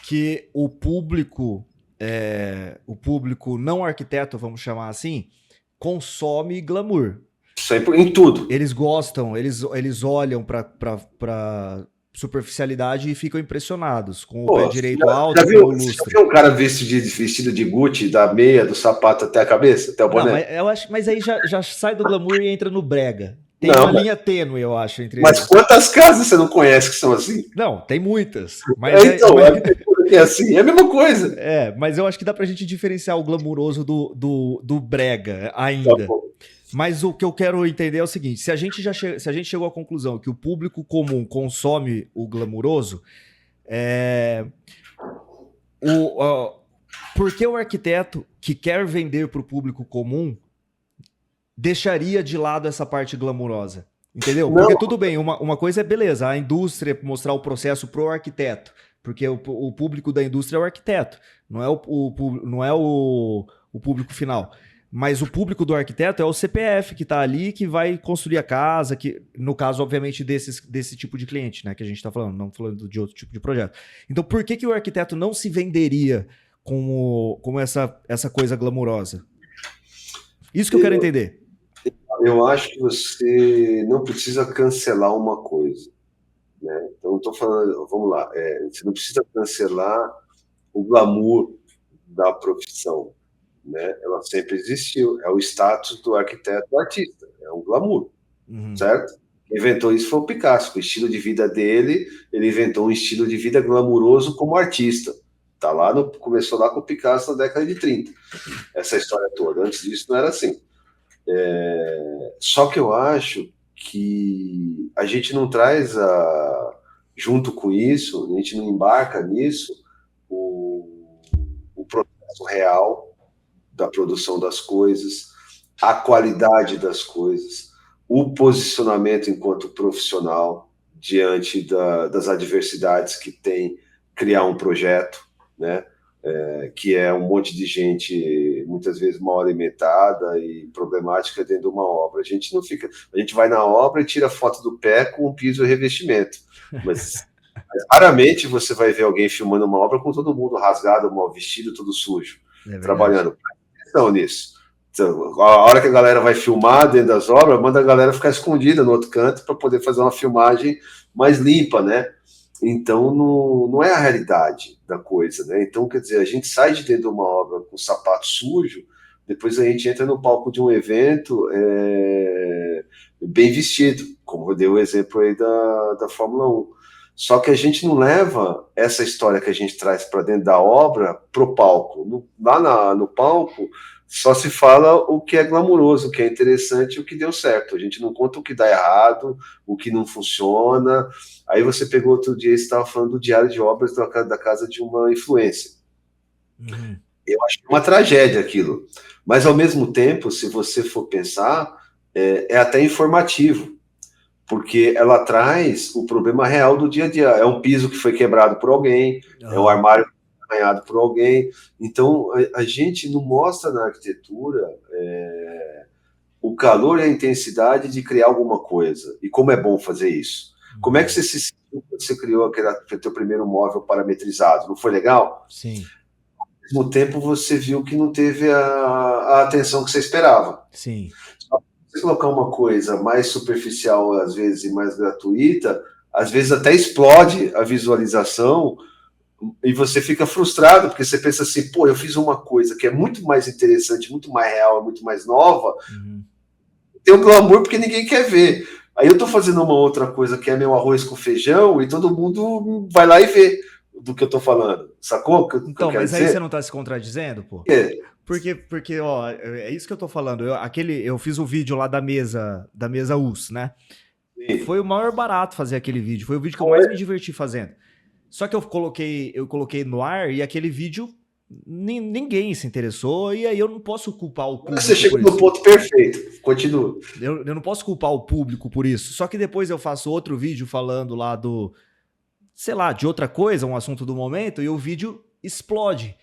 que o público não arquiteto, vamos chamar assim, consome glamour. Sempre, em tudo. Eles gostam, eles olham para superficialidade e ficam impressionados com o pé Pô, direito alto, com o você já lustre. viu um cara vestido de Gucci, da meia, do sapato até a cabeça, até o Não, boné? mas eu acho, mas aí já sai do glamour e entra no brega. Tem uma Não, linha tênue, eu acho, mas entre. quantas casas você não conhece que são assim? Não, tem muitas. Então, é assim, é a mesma coisa. Mas eu acho que dá pra gente diferenciar o glamuroso do brega Tá ainda. bom. Mas o que eu quero entender é o seguinte: se a gente chegou à conclusão que o público comum consome o glamuroso, é, por que o arquiteto que quer vender para o público comum deixaria de lado essa parte glamurosa? Entendeu? Porque Não, tudo bem, uma coisa é beleza, a indústria mostrar o processo pro arquiteto, porque o público da indústria é o arquiteto, não é não é o público final. Mas o público do arquiteto é o CPF que está ali, que vai construir a casa, que no caso, obviamente, desse tipo de cliente, né, que a gente está falando, não falando de outro tipo de projeto. Então, por que o arquiteto não se venderia como essa coisa glamurosa? Isso que eu quero entender. eu acho que você não precisa cancelar uma coisa. Né? Então, estou falando, vamos lá, você não precisa cancelar o glamour da profissão. Né? Ela sempre existiu, é o status do arquiteto artista, é um glamour, Uhum. certo? Quem inventou isso foi o Picasso, o estilo de vida dele, ele inventou um estilo de vida glamuroso como artista. Tá lá começou lá com o Picasso na década de 30, essa história toda. Antes disso não era assim. Só que eu acho que a gente não traz junto com isso, a gente não embarca nisso o, o processo real da produção das coisas, a qualidade das coisas, o posicionamento enquanto profissional diante das adversidades que tem criar um projeto, né? Que é um monte de gente muitas vezes mal alimentada e problemática dentro de uma obra. A gente não fica, a gente vai na obra e tira foto do pé com o piso e revestimento, mas raramente você vai ver alguém filmando uma obra com todo mundo rasgado, mal vestido, tudo sujo, É verdade. trabalhando. Atenção nisso. Então, a hora que a galera vai filmar dentro das obras, manda a galera ficar escondida no outro canto para poder fazer uma filmagem mais limpa, né? Então, não é a realidade da coisa, né? Então, quer dizer, a gente sai de dentro de uma obra com sapato sujo, depois a gente entra no palco de um evento bem vestido, como eu dei o exemplo aí da Fórmula 1. Só que a gente não leva essa história que a gente traz para dentro da obra pro palco. Lá no palco, só se fala o que é glamuroso, o que é interessante, o que deu certo. A gente não conta o que dá errado, o que não funciona. Aí você pegou outro dia e estava falando do diário de obras da casa de uma influência. Uhum. Eu acho que é uma tragédia aquilo. Mas, ao mesmo tempo, se você for pensar, é até informativo, porque ela traz o problema real do dia a dia. É um piso que foi quebrado por alguém, é um Aham. armário arranhado por alguém. Então, a gente não mostra na arquitetura o calor e a intensidade de criar alguma coisa. E como é bom fazer isso. Como é que você se sentiu quando você criou aquele teu primeiro móvel parametrizado? Não foi legal? Sim, Ao mesmo tempo, você viu que não teve a atenção que você esperava. sim. Se você colocar uma coisa mais superficial, às vezes, e mais gratuita, às vezes até explode a visualização e você fica frustrado, porque você pensa assim, pô, eu fiz uma coisa que é muito mais interessante, muito mais real, muito mais nova, Uhum. tem um glamour porque ninguém quer ver. Aí eu tô fazendo uma outra coisa que é meu arroz com feijão e todo mundo vai lá e vê do que eu tô falando. Sacou o que eu Então, quero mas aí você dizer? não tá se contradizendo, pô? É, Porque, ó, é isso que eu tô falando. Eu fiz o vídeo lá da mesa US, né? sim. Foi o maior barato fazer aquele vídeo. Foi o vídeo que eu mais me diverti fazendo. Só que eu coloquei no ar e aquele vídeo ninguém se interessou e aí eu não posso culpar o Você público chegou por no isso. ponto perfeito. Continua. Eu não posso culpar o público por isso. Só que depois eu faço outro vídeo falando lá sei lá, de outra coisa, um assunto do momento, e o vídeo explode.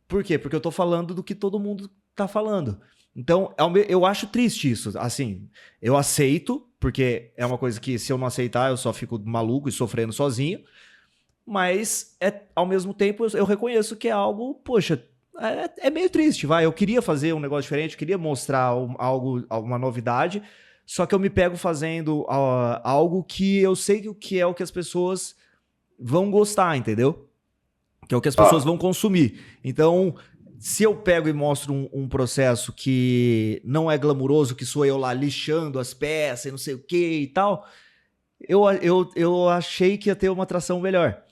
Por quê? Porque eu tô falando do que todo mundo tá falando. Então, eu acho triste isso. Assim, eu aceito, porque é uma coisa que se eu não aceitar, eu só fico maluco e sofrendo sozinho. Mas, ao mesmo tempo, eu reconheço que é algo, poxa, é meio triste, vai. Eu queria fazer um negócio diferente, eu queria mostrar algo, uma novidade, só que eu me pego fazendo algo que eu sei que é o que as pessoas vão gostar, entendeu? Que é o que as pessoas Ah, vão consumir. Então, se eu pego e mostro um processo que não é glamuroso, que sou eu lá lixando as peças e não sei o que e tal, eu achei que ia ter uma atração melhor.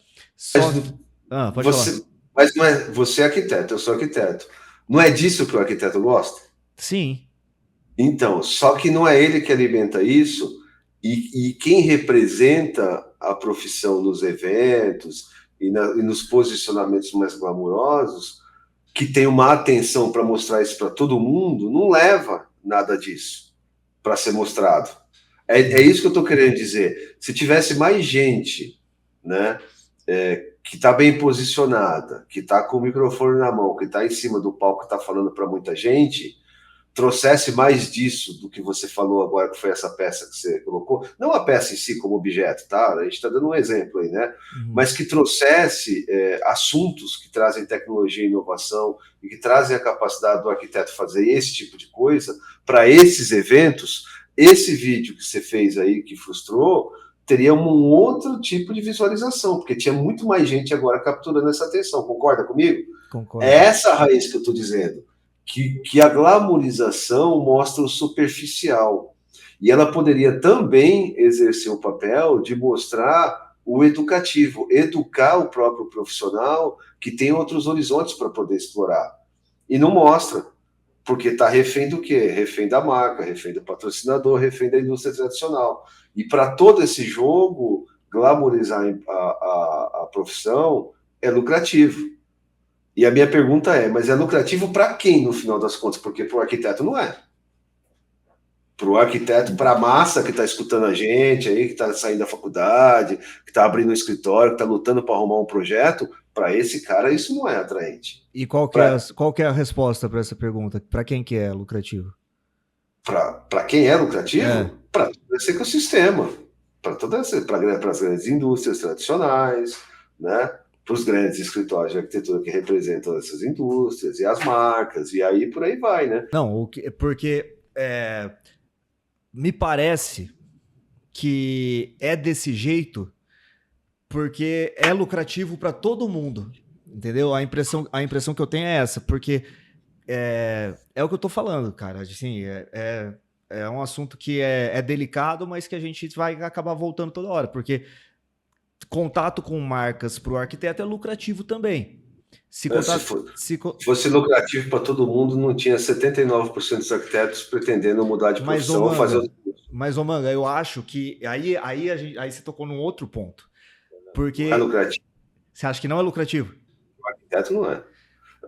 mas Só que. Ah, pode falar. você, mas não é, você é arquiteto, eu sou arquiteto. Não é disso que o arquiteto gosta? Sim. Então, só que não é ele que alimenta isso, e quem representa a profissão nos eventos e nos posicionamentos mais glamurosos, que tem uma atenção para mostrar isso para todo mundo, não leva nada disso para ser mostrado. É Uhum. isso que eu estou querendo dizer. Se tivesse mais gente, né, que está bem posicionada, que está com o microfone na mão, que está em cima do palco, que está falando para muita gente, trouxesse mais disso do que você falou agora, que foi essa peça que você colocou, não a peça em si como objeto, tá? A gente está dando um exemplo aí, né? Uhum. Mas que trouxesse assuntos que trazem tecnologia e inovação e que trazem a capacidade do arquiteto fazer esse tipo de coisa para esses eventos. Esse vídeo que você fez aí, que frustrou, teria um outro tipo de visualização, porque tinha muito mais gente agora capturando essa atenção. Concorda comigo? É Concordo. essa a raiz que eu estou dizendo. Que a glamorização mostra o superficial. E ela poderia também exercer o papel de mostrar o educativo, educar o próprio profissional que tem outros horizontes para poder explorar. E não mostra, porque está refém do quê? Refém da marca, refém do patrocinador, refém da indústria tradicional. E para todo esse jogo, glamorizar a profissão é lucrativo. E a minha pergunta é, mas é lucrativo para quem no final das contas? Porque para o arquiteto não é. Para o arquiteto, para a massa que está escutando a gente aí, que está saindo da faculdade, que está abrindo um escritório, que está lutando para arrumar um projeto, para esse cara isso não é atraente. E Para qual que é a resposta para essa pergunta? Para quem que é lucrativo? quem é É. lucrativo? Para todo esse ecossistema, para as grandes indústrias tradicionais, né? Para os grandes escritórios de arquitetura que representam essas indústrias e as marcas, e aí por aí vai, né? Não, porque me parece que é desse jeito porque é lucrativo para todo mundo, entendeu? A impressão que eu tenho é essa, porque é o que eu tô falando, cara. Assim, é um assunto que é delicado, mas que a gente vai acabar voltando toda hora, porque contato com marcas para o arquiteto é lucrativo também. Se Se contato, for, se, se fosse lucrativo para todo mundo, não tinha 79% dos arquitetos pretendendo mudar de mas ô profissão ou fazer manga, outro curso. eu acho que aí você tocou num outro ponto, Não é porque lucrativo, você acha que não é lucrativo? o arquiteto não é.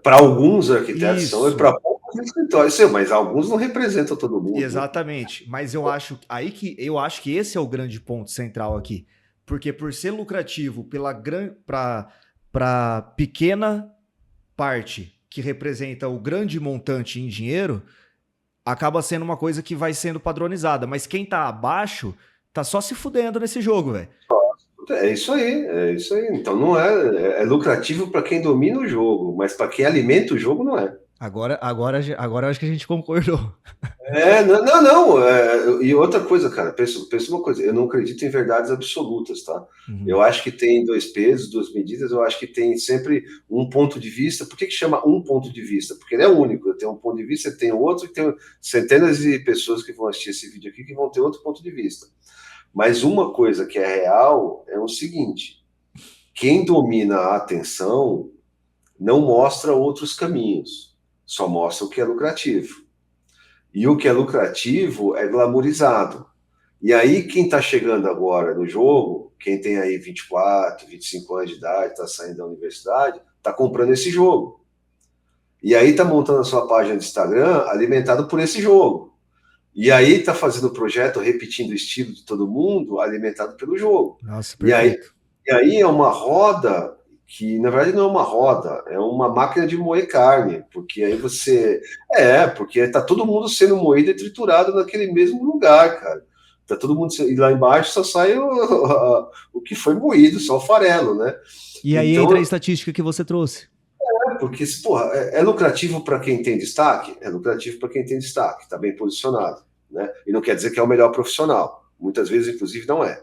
Para alguns arquitetos são e Isso, para poucos escritórios, sim, mas alguns não representam todo mundo, né? exatamente. Mas eu acho que esse é o grande ponto central aqui, porque por ser lucrativo para pequena parte que representa o grande montante em dinheiro, acaba sendo uma coisa que vai sendo padronizada. Mas quem tá abaixo tá só se fudendo nesse jogo, velho. É isso aí, é isso aí. Então não é lucrativo para quem domina o jogo, mas para quem alimenta o jogo não é. Agora eu acho que a gente concordou. E outra coisa, cara, pensa uma coisa, eu não acredito em verdades absolutas, tá? Eu acho que tem dois pesos, duas medidas, eu acho que tem sempre um ponto de vista. Por que chama um ponto de vista? Porque ele é único, eu tenho um ponto de vista, tem outro, e tem centenas de pessoas que vão assistir esse vídeo aqui que vão ter outro ponto de vista. Mas uma coisa que é real é o seguinte: quem domina a atenção não mostra outros caminhos, só mostra o que é lucrativo. E o que é lucrativo é glamourizado. E aí, quem está chegando agora no jogo, quem tem aí 24, 25 anos de idade, está saindo da universidade, está comprando esse jogo. E aí está montando a sua página de Instagram alimentado por esse jogo. E aí está fazendo o projeto, repetindo o estilo de todo mundo, alimentado pelo jogo. Nossa, perfeito. E aí é uma roda que, na verdade, não é uma roda, é uma máquina de moer carne, porque aí você... porque tá todo mundo sendo moído e triturado naquele mesmo lugar, cara. Tá todo mundo... E lá embaixo só sai o que foi moído, só o farelo, né? E aí entra a estatística que você trouxe. Porque, porra, é lucrativo para quem tem destaque? É lucrativo para quem tem destaque, está bem posicionado, né? E não quer dizer que é o melhor profissional. Muitas vezes, inclusive, não é.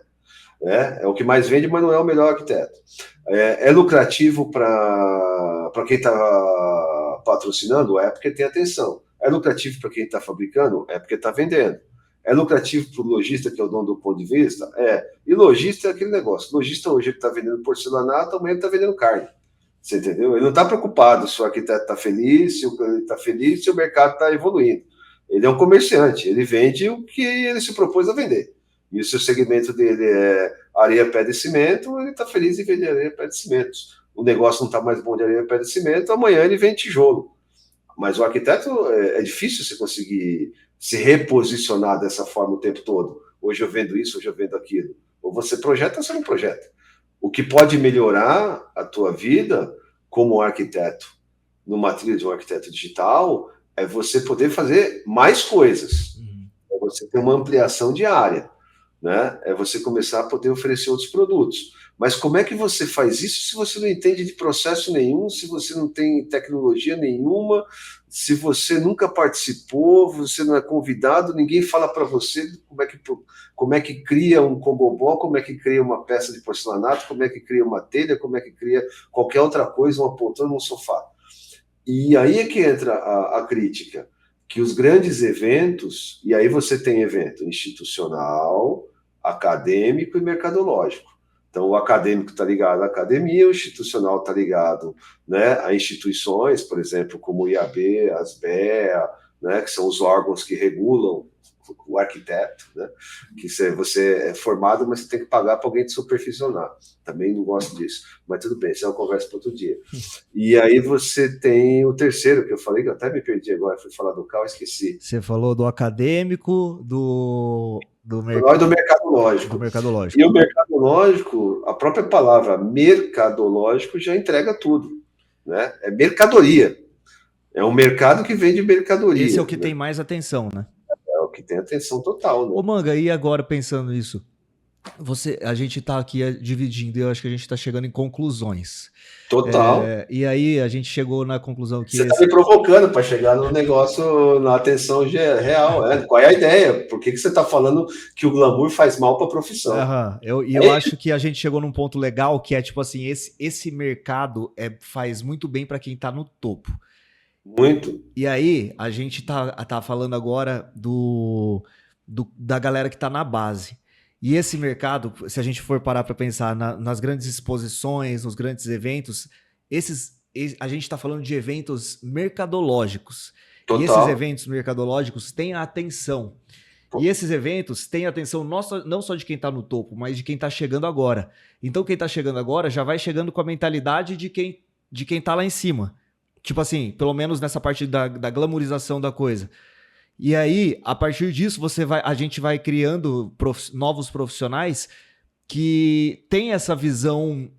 É o que mais vende, mas não é o melhor arquiteto. É lucrativo para quem está patrocinando? É porque tem atenção. É lucrativo para quem está fabricando? É porque está vendendo. É lucrativo para o lojista, que é o dono do ponto de vista? E lojista é aquele negócio. Lojista hoje está vendendo porcelanato, amanhã está vendendo carne. Você entendeu? Ele não está preocupado se o arquiteto está feliz, se o cliente está feliz, se o mercado está evoluindo. Ele é um comerciante, ele vende o que ele se propôs a vender. E o seu segmento dele é areia, pedra e cimento, ele está feliz em vender areia, pedra e cimento. O negócio não está mais bom de areia, pedra e cimento, amanhã ele vende tijolo. Mas o arquiteto, é difícil você conseguir se reposicionar dessa forma o tempo todo. Hoje eu vendo isso, hoje eu vendo aquilo. Ou você projeta ou você não projeta. O que pode melhorar a tua vida como arquiteto, numa trilha de um arquiteto digital, é você poder fazer mais coisas. É você ter uma ampliação de área. Né? É você começar a poder oferecer outros produtos. Mas como é que você faz isso se você não entende de processo nenhum, se você não tem tecnologia nenhuma, se você nunca participou, você não é convidado, ninguém fala para você como é que cria um cogobó, como é que cria uma peça de porcelanato, como é que cria uma telha, como é que cria qualquer outra coisa, uma poltrona, um sofá. E aí é que entra a crítica, que os grandes eventos, e aí você tem evento institucional, acadêmico e mercadológico. Então, o acadêmico está ligado à academia, o institucional está ligado, né, a instituições, por exemplo, como o IAB, a ASBEA, né, que são os órgãos que regulam o arquiteto, né, que você é formado, mas você tem que pagar para alguém te supervisionar. Também não gosto disso, mas tudo bem, isso é uma conversa para outro dia. E aí você tem o terceiro, que eu falei, que eu até me perdi agora, fui falar do CAL, esqueci. Você falou do acadêmico, do mercadológico. E o mercadológico, a própria palavra mercadológico já entrega tudo, né? É mercadoria. É um mercado que vende mercadoria. Esse é o que tem mais atenção, né? É o que tem atenção total, né? Ô, Manga, e agora pensando nisso? A gente tá aqui dividindo e eu acho que a gente tá chegando em conclusões. Total. E aí a gente chegou na conclusão que... Você tá me provocando para chegar no negócio, na atenção real. Qual é a ideia? Por que você tá falando que o glamour faz mal para a profissão? Eu acho que a gente chegou num ponto legal que é tipo assim, esse mercado faz muito bem para quem tá no topo. Muito. E aí a gente tá falando agora da galera que tá na base. E esse mercado, se a gente for parar para pensar nas grandes exposições, nos grandes eventos, a gente está falando de eventos mercadológicos. Total. E esses eventos mercadológicos têm a atenção. E esses eventos têm a atenção não só de quem está no topo, mas de quem está chegando agora. Então quem está chegando agora já vai chegando com a mentalidade de quem está lá em cima. Tipo assim, pelo menos nessa parte da glamourização da coisa. E aí, a partir disso, a gente vai criando novos profissionais que têm essa visão,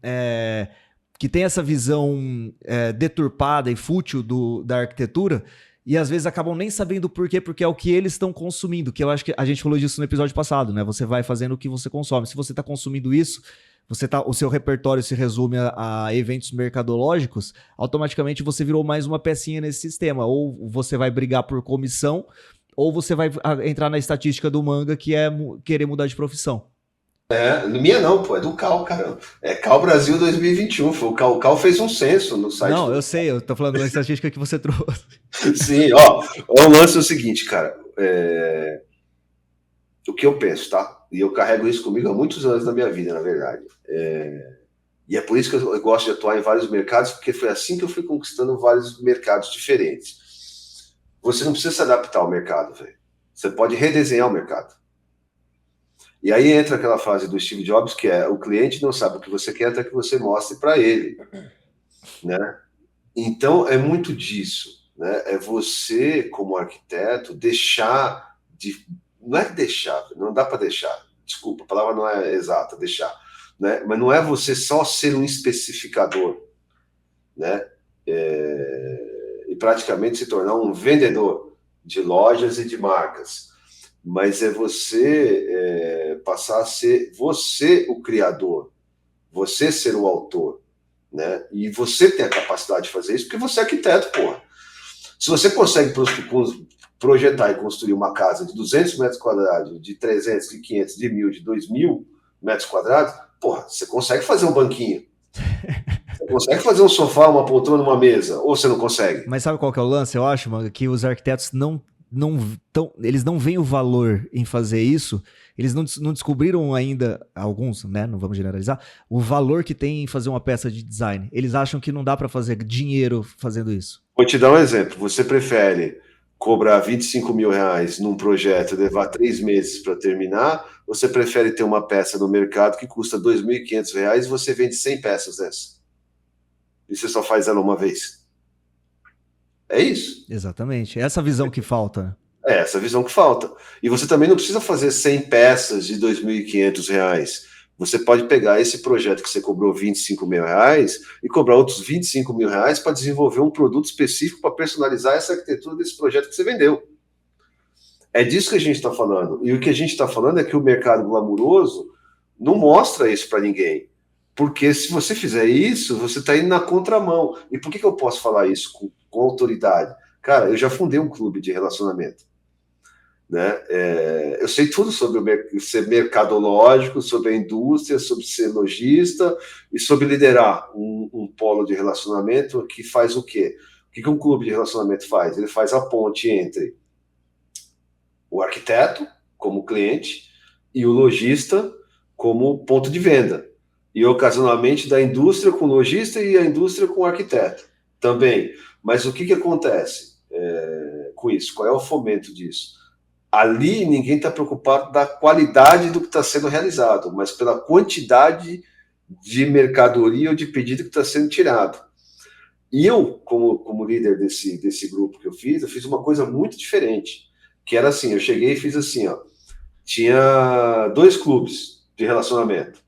deturpada e fútil da arquitetura, E às vezes acabam nem sabendo por quê, porque é o que eles estão consumindo, que eu acho que a gente falou disso no episódio passado, né? Você vai fazendo o que você consome. Se você está consumindo isso, o seu repertório se resume a eventos mercadológicos, automaticamente você virou mais uma pecinha nesse sistema. Ou você vai brigar por comissão, ou você vai entrar na estatística do manga, que é querer mudar de profissão. Minha não, pô, é do Cal, caramba. É Cal Brasil 2021. O Cal fez um censo no site. Não, eu sei, eu tô falando da estatística que você trouxe. Sim, ó, o lance é o seguinte, cara. O que eu penso, tá? E eu carrego isso comigo há muitos anos da minha vida, na verdade. E é por isso que eu gosto de atuar em vários mercados, porque foi assim que eu fui conquistando vários mercados diferentes. Você não precisa se adaptar ao mercado, velho. Você pode redesenhar o mercado. E aí entra aquela frase do Steve Jobs, que é: o cliente não sabe o que você quer até que você mostre para ele, né? Então é muito disso, né? É você, como arquiteto, deixar de... Não é deixar, não dá para deixar. Desculpa, a palavra não é exata, deixar, né? Mas não é você só ser um especificador, né? E praticamente se tornar um vendedor de lojas e de marcas. Mas é você passar a ser você o criador, você ser o autor, né? E você tem a capacidade de fazer isso porque você é arquiteto, porra. Se você consegue projetar e construir uma casa de 200 metros quadrados, de 300, de 500, de 1.000, de 2.000 metros quadrados, porra, você consegue fazer um banquinho. Você consegue fazer um sofá, uma poltrona, uma mesa, ou você não consegue? Mas sabe qual que é o lance, eu acho, mano? Que os arquitetos eles não veem o valor em fazer isso, eles não descobriram ainda, alguns, né, não vamos generalizar, o valor que tem em fazer uma peça de design. Eles acham que não dá para fazer dinheiro fazendo isso. Vou te dar um exemplo. Você prefere cobrar 25 mil reais num projeto e levar 3 meses para terminar, ou você prefere ter uma peça no mercado que custa 2.500 reais e você vende 100 peças dessa? E você só faz ela uma vez? É isso. Exatamente. É essa visão que falta. É essa visão que falta. E você também não precisa fazer 100 peças de 2.500 reais. Você pode pegar esse projeto que você cobrou 25 mil reais e cobrar outros 25 mil reais para desenvolver um produto específico para personalizar essa arquitetura desse projeto que você vendeu. É disso que a gente está falando. E o que a gente está falando é que o mercado glamuroso não mostra isso para ninguém. Porque se você fizer isso, você está indo na contramão. E por que eu posso falar isso com autoridade? Cara, eu já fundei um clube de relacionamento. Né? Eu sei tudo sobre ser mercadológico, sobre a indústria, sobre ser lojista e sobre liderar um polo de relacionamento que faz o quê? O que um clube de relacionamento faz? Ele faz a ponte entre o arquiteto, como cliente, e o lojista, como ponto de venda. E ocasionalmente da indústria com o lojista e a indústria com o arquiteto também. Mas o que acontece com isso? Qual é o fomento disso? Ali ninguém está preocupado da qualidade do que está sendo realizado, mas pela quantidade de mercadoria ou de pedido que está sendo tirado. E eu, como líder desse grupo que eu fiz uma coisa muito diferente, que era assim, eu cheguei e fiz assim, ó, tinha 2 clubes de relacionamento.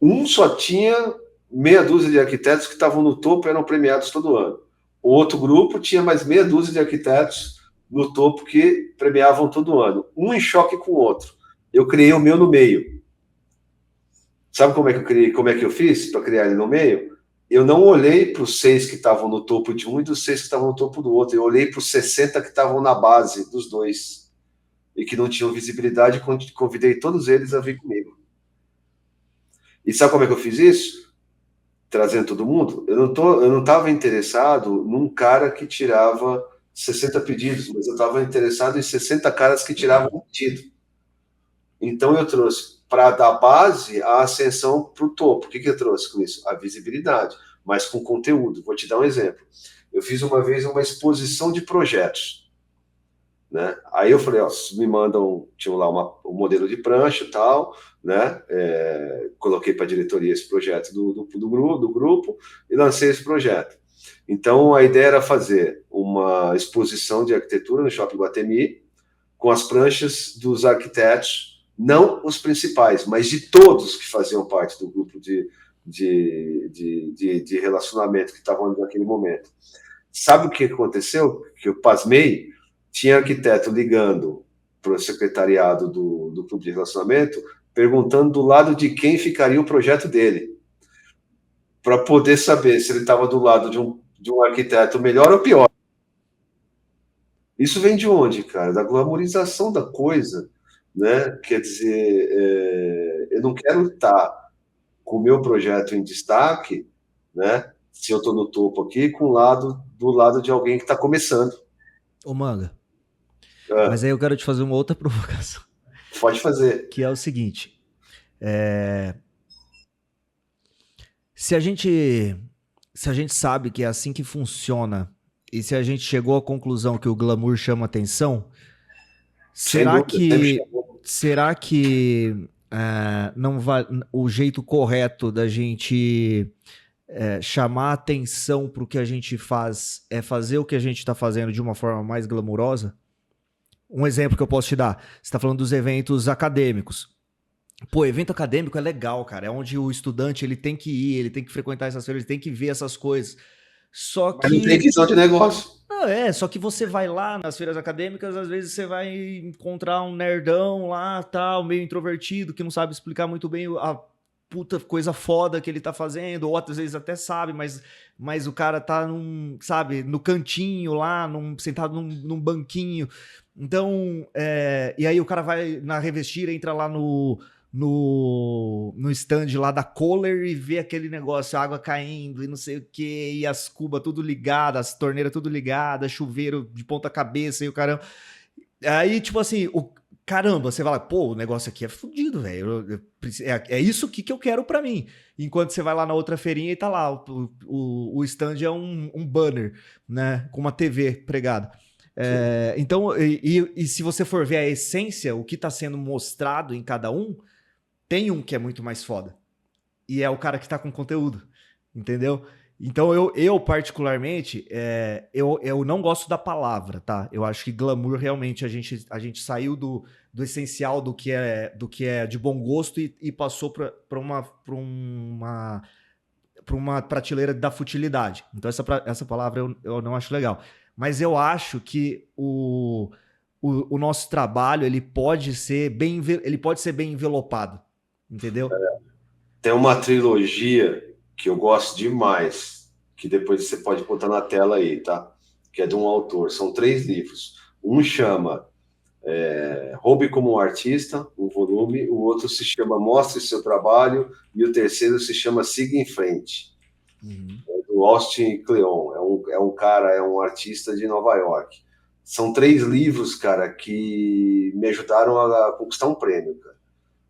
Um só tinha meia dúzia de arquitetos que estavam no topo e eram premiados todo ano. O outro grupo tinha mais meia dúzia de arquitetos no topo que premiavam todo ano. Um em choque com o outro. Eu criei o meu no meio. Sabe como é que eu criei? Como é que eu fiz para criar ele no meio? Eu não olhei para os 6 que estavam no topo de um e dos 6 que estavam no topo do outro. Eu olhei para os 60 que estavam na base dos 2 e que não tinham visibilidade e convidei todos eles a vir comigo. E sabe como é que eu fiz isso? Trazendo todo mundo? Eu não estava interessado num cara que tirava 60 pedidos, mas eu estava interessado em 60 caras que tiravam um pedido. Então eu trouxe para dar base a ascensão para o topo. O que eu trouxe com isso? A visibilidade, mas com conteúdo. Vou te dar um exemplo. Eu fiz uma vez uma exposição de projetos. Né? Aí eu falei, ó, me mandam, tinha lá um modelo de prancha e tal, né? Coloquei para a diretoria esse projeto do grupo e lancei esse projeto. Então, a ideia era fazer uma exposição de arquitetura no Shopping Guatemi com as pranchas dos arquitetos, não os principais, mas de todos que faziam parte do grupo de relacionamento que estavam naquele momento. Sabe o que aconteceu? Que eu pasmei, tinha arquiteto ligando para o secretariado do clube de relacionamento, perguntando do lado de quem ficaria o projeto dele, para poder saber se ele estava do lado de um arquiteto melhor ou pior. Isso vem de onde, cara? Da glamorização da coisa, né? Quer dizer, eu não quero estar com o meu projeto em destaque, né? Se eu estou no topo aqui, do lado de alguém que está começando. Ô, Manga, mas aí eu quero te fazer uma outra provocação. Pode fazer. Que é o seguinte, se a gente sabe que é assim que funciona, e se a gente chegou à conclusão que o glamour chama atenção, será que não vai, o jeito correto da gente chamar atenção para o que a gente faz é fazer o que a gente está fazendo de uma forma mais glamurosa? Um exemplo que eu posso te dar, você está falando dos eventos acadêmicos. Pô, evento acadêmico é legal, cara. É onde o estudante ele tem que ir, ele tem que frequentar essas feiras, ele tem que ver essas coisas. Só Mas não tem que. visão de negócio. Não, só que você vai lá nas feiras acadêmicas, às vezes você vai encontrar um nerdão lá, tal, meio introvertido, que não sabe explicar muito bem a puta coisa foda que ele tá fazendo, ou outras vezes até sabe, mas o cara tá sabe, no cantinho lá, sentado num banquinho. Então, e aí o cara vai na Revestir, entra lá no stand lá da Kohler e vê aquele negócio, água caindo e não sei o que, e as cubas tudo ligadas, as torneiras tudo ligadas, chuveiro de ponta cabeça e o caramba. Aí, tipo assim, caramba, você vai lá, pô, o negócio aqui é fodido, velho. É isso que eu quero pra mim. Enquanto você vai lá na outra feirinha e tá lá, o stand é um banner, né, com uma TV pregada. Então, e se você for ver a essência, o que tá sendo mostrado em cada um, tem um que é muito mais foda. E é o cara que tá com conteúdo. Entendeu? Então, eu particularmente, eu não gosto da palavra, tá? Eu acho que glamour, realmente, a gente saiu do essencial do que é de bom gosto e passou para uma prateleira da futilidade. Então, essa palavra eu não acho legal. Mas eu acho que o nosso trabalho, ele pode ser bem envelopado. Entendeu? Tem uma trilogia que eu gosto demais, que depois você pode botar na tela aí, tá? Que é de um autor. São 3 livros. Um chama Roube como um Artista, um volume. O outro se chama Mostre Seu Trabalho. E o terceiro se chama Siga em Frente. É do Austin Kleon. É um cara, é um artista de Nova York. São 3 livros, cara, que me ajudaram a conquistar um prêmio, cara.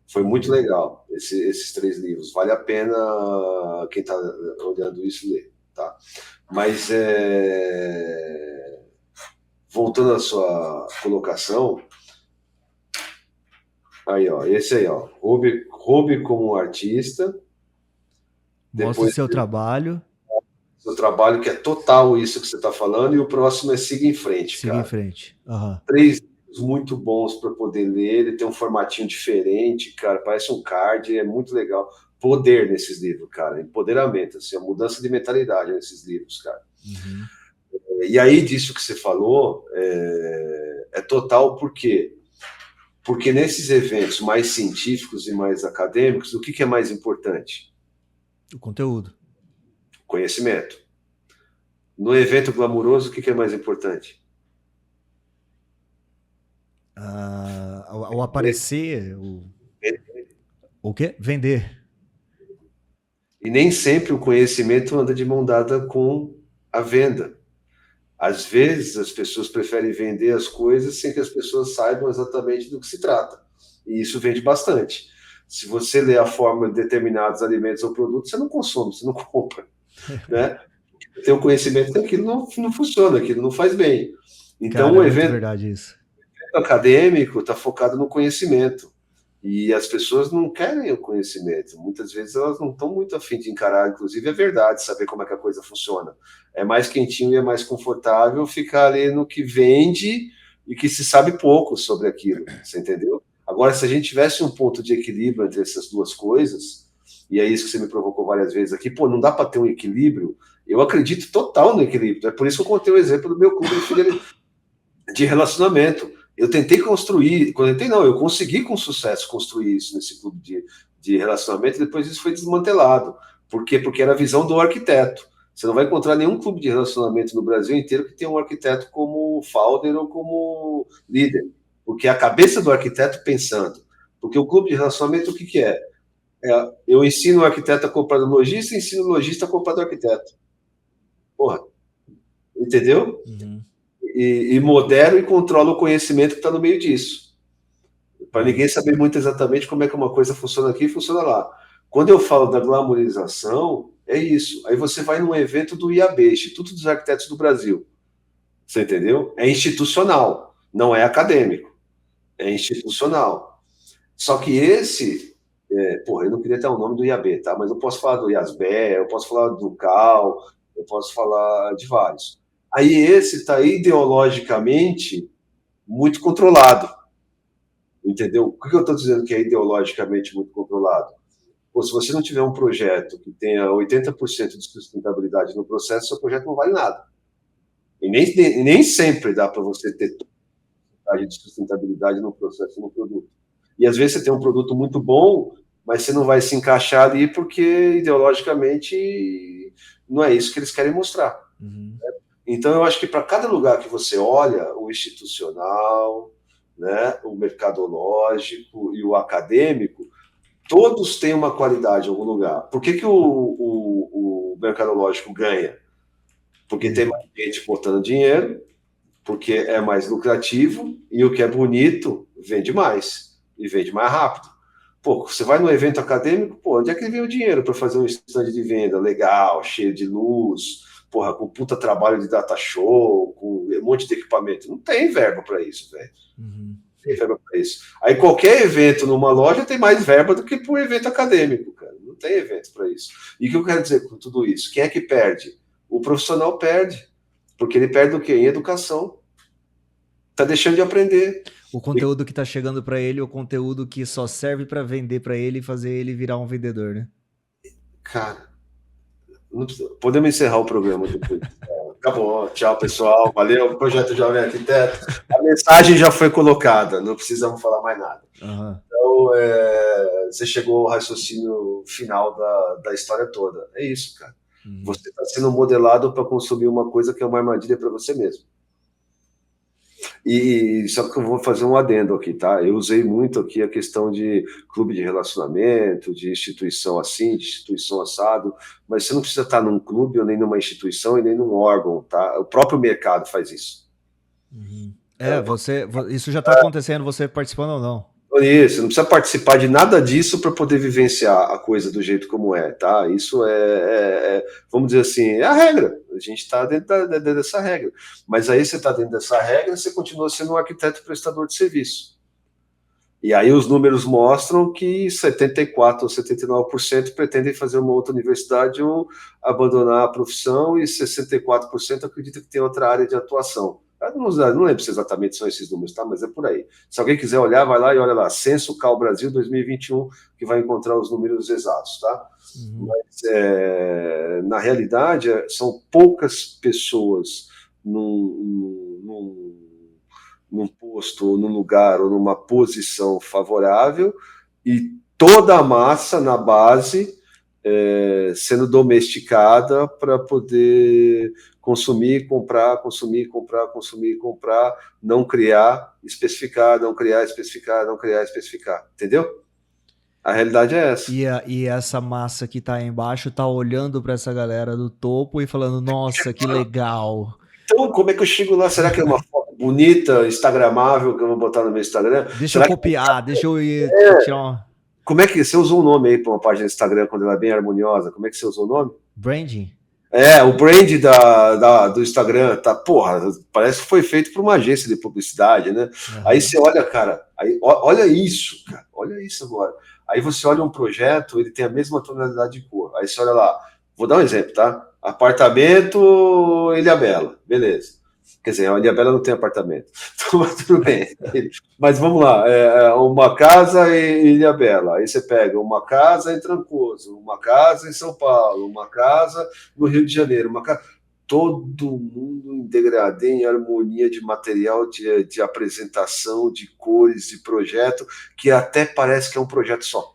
Foi muito legal, esses 3 livros. Vale a pena quem está olhando isso ler. Tá? Mas, voltando à sua colocação, aí, ó, esse aí, ó, Roube como um artista. Mostre o seu trabalho. Seu trabalho, que é total isso que você está falando, e o próximo é Siga em Frente, Siga cara. em Frente. Uhum. 3 muito bons para poder ler, ele tem um formatinho diferente, cara, parece um card, é muito legal. Poder nesses livros, cara, empoderamento, assim, a mudança de mentalidade nesses livros, cara. E aí, disso que você falou, é total, por quê? Porque nesses eventos mais científicos e mais acadêmicos, o que é mais importante? O conteúdo. Conhecimento. No evento glamuroso, o que é mais importante? Ao aparecer, o quê? Vender. E nem sempre o conhecimento anda de mão dada com a venda. Às vezes as pessoas preferem vender as coisas sem que as pessoas saibam exatamente do que se trata. E isso vende bastante. Se você lê a fórmula de determinados alimentos ou produtos, você não consome, você não compra. Né? Tem o conhecimento que aquilo não funciona, aquilo não faz bem. Então, cara, o evento verdade isso. acadêmico está focado no conhecimento. E as pessoas não querem o conhecimento. Muitas vezes elas não estão muito afim de encarar, inclusive, a verdade, saber como é que a coisa funciona. É mais quentinho e é mais confortável ficar ali no que vende e que se sabe pouco sobre aquilo, você entendeu? Agora, se a gente tivesse um ponto de equilíbrio entre essas duas coisas, e é isso que você me provocou várias vezes aqui, pô, não dá para ter um equilíbrio Eu acredito total no equilíbrio. É por isso que eu contei o exemplo do meu clube de relacionamento. Eu tentei construir, eu consegui com sucesso construir isso nesse clube de relacionamento, e depois isso foi desmantelado. Por quê? Porque era a visão do arquiteto. Você não vai encontrar nenhum clube de relacionamento no Brasil inteiro que tenha um arquiteto como founder ou como líder. Porque é a cabeça do arquiteto pensando. Porque o clube de relacionamento, o que, que é? Eu ensino o arquiteto a comprar do lojista, ensino o lojista a comprar do arquiteto. Porra, entendeu? Uhum. E modero e controlo o conhecimento que está no meio disso. Para ninguém saber muito exatamente como é que uma coisa funciona aqui e funciona lá. Quando eu falo da glamorização, é isso. Aí você vai num evento do IAB, Instituto dos Arquitetos do Brasil. Você entendeu? É institucional, não é acadêmico. É institucional. Só que esse, eu não queria ter o nome do IAB, tá? Mas eu posso falar do IASBE, eu posso falar do CAL, eu posso falar de vários. Aí esse está ideologicamente muito controlado. Entendeu? O que eu estou dizendo que é ideologicamente muito controlado? Pô, se você não tiver um projeto que tenha 80% de sustentabilidade no processo, seu projeto não vale nada. E nem sempre dá para você ter total de sustentabilidade no processo, no produto. E às vezes você tem um produto muito bom, mas você não vai se encaixar ali porque ideologicamente não é isso que eles querem mostrar. Uhum. Então eu acho que para cada lugar que você olha, o institucional, né, o mercadológico e o acadêmico, todos têm uma qualidade em algum lugar. Por que o mercadológico ganha? Porque tem mais gente botando dinheiro, porque é mais lucrativo e o que é bonito vende mais e vende mais rápido. Pô, você vai num evento acadêmico, pô, onde é que ele vem o dinheiro para fazer um stand de venda legal, cheio de luz, porra, com puta trabalho de data show, com um monte de equipamento? Não tem verba para isso, velho. Uhum. Tem verba para isso. Aí qualquer evento numa loja tem mais verba do que para um evento acadêmico, cara. Não tem evento para isso. E o que eu quero dizer com tudo isso? Quem é que perde? O profissional perde. Porque ele perde o quê? Em educação. Tá deixando de aprender. O conteúdo que tá chegando para ele, o conteúdo que só serve para vender para ele e fazer ele virar um vendedor, né? Cara, podemos encerrar o programa depois. Acabou. Tchau, pessoal. Valeu. Projeto Jovem Arquiteto. A mensagem já foi colocada. Não precisamos falar mais nada. Uhum. Então, você chegou ao raciocínio final da história toda. É isso, cara. Uhum. Você está sendo modelado para consumir uma coisa que é uma armadilha para você mesmo. E só que eu vou fazer um adendo aqui, tá? Eu usei muito aqui a questão de clube de relacionamento, de instituição assim, de instituição assado, mas você não precisa estar num clube ou nem numa instituição e nem num órgão, tá? O próprio mercado faz isso. Uhum. Isso já está acontecendo, você participando ou não? Isso, não precisa participar de nada disso para poder vivenciar a coisa do jeito como é, tá? Isso vamos dizer assim, é a regra. A gente está dentro dessa regra. Mas aí você está dentro dessa regra, você continua sendo um arquiteto prestador de serviço. E aí os números mostram que 74% ou 79% pretendem fazer uma outra universidade ou abandonar a profissão e 64% acredita que tem outra área de atuação. Eu não lembro se exatamente são esses números, tá? Mas é por aí. Se alguém quiser olhar, vai lá e olha lá. Censo Cal Brasil 2021, que vai encontrar os números exatos, tá? Uhum. Mas, na realidade, são poucas pessoas num posto, ou num lugar, ou numa posição favorável, e toda a massa na base sendo domesticada para poder consumir, comprar, consumir, comprar, consumir, comprar, não criar, especificar, não criar, especificar, não criar, especificar. Entendeu? A realidade é essa. E essa massa que tá aí embaixo tá olhando para essa galera do topo e falando, nossa, que legal. Então, como é que eu chego lá? Será que é uma foto bonita, instagramável, que eu vou botar no meu Instagram? Deixa eu copiar, deixa eu ir tirar uma... Como é que você usou um nome aí para uma página do Instagram quando ela é bem harmoniosa? Como é que você usou o nome? Branding. O brand do Instagram, tá, porra, parece que foi feito por uma agência de publicidade, né? Uhum. Aí você olha, cara, olha isso, cara, olha isso agora. Aí você olha um projeto, ele tem a mesma tonalidade de cor. Aí você olha lá, vou dar um exemplo, tá? Apartamento Ilhabela, beleza. Quer dizer, a Ilhabela não tem apartamento. Então, mas tudo bem. Mas vamos lá, uma casa em Ilhabela. Aí você pega uma casa em Trancoso, uma casa em São Paulo, uma casa no Rio de Janeiro, uma casa. Todo mundo em degradê, em harmonia de material, de apresentação, de cores, de projeto, que até parece que é um projeto só.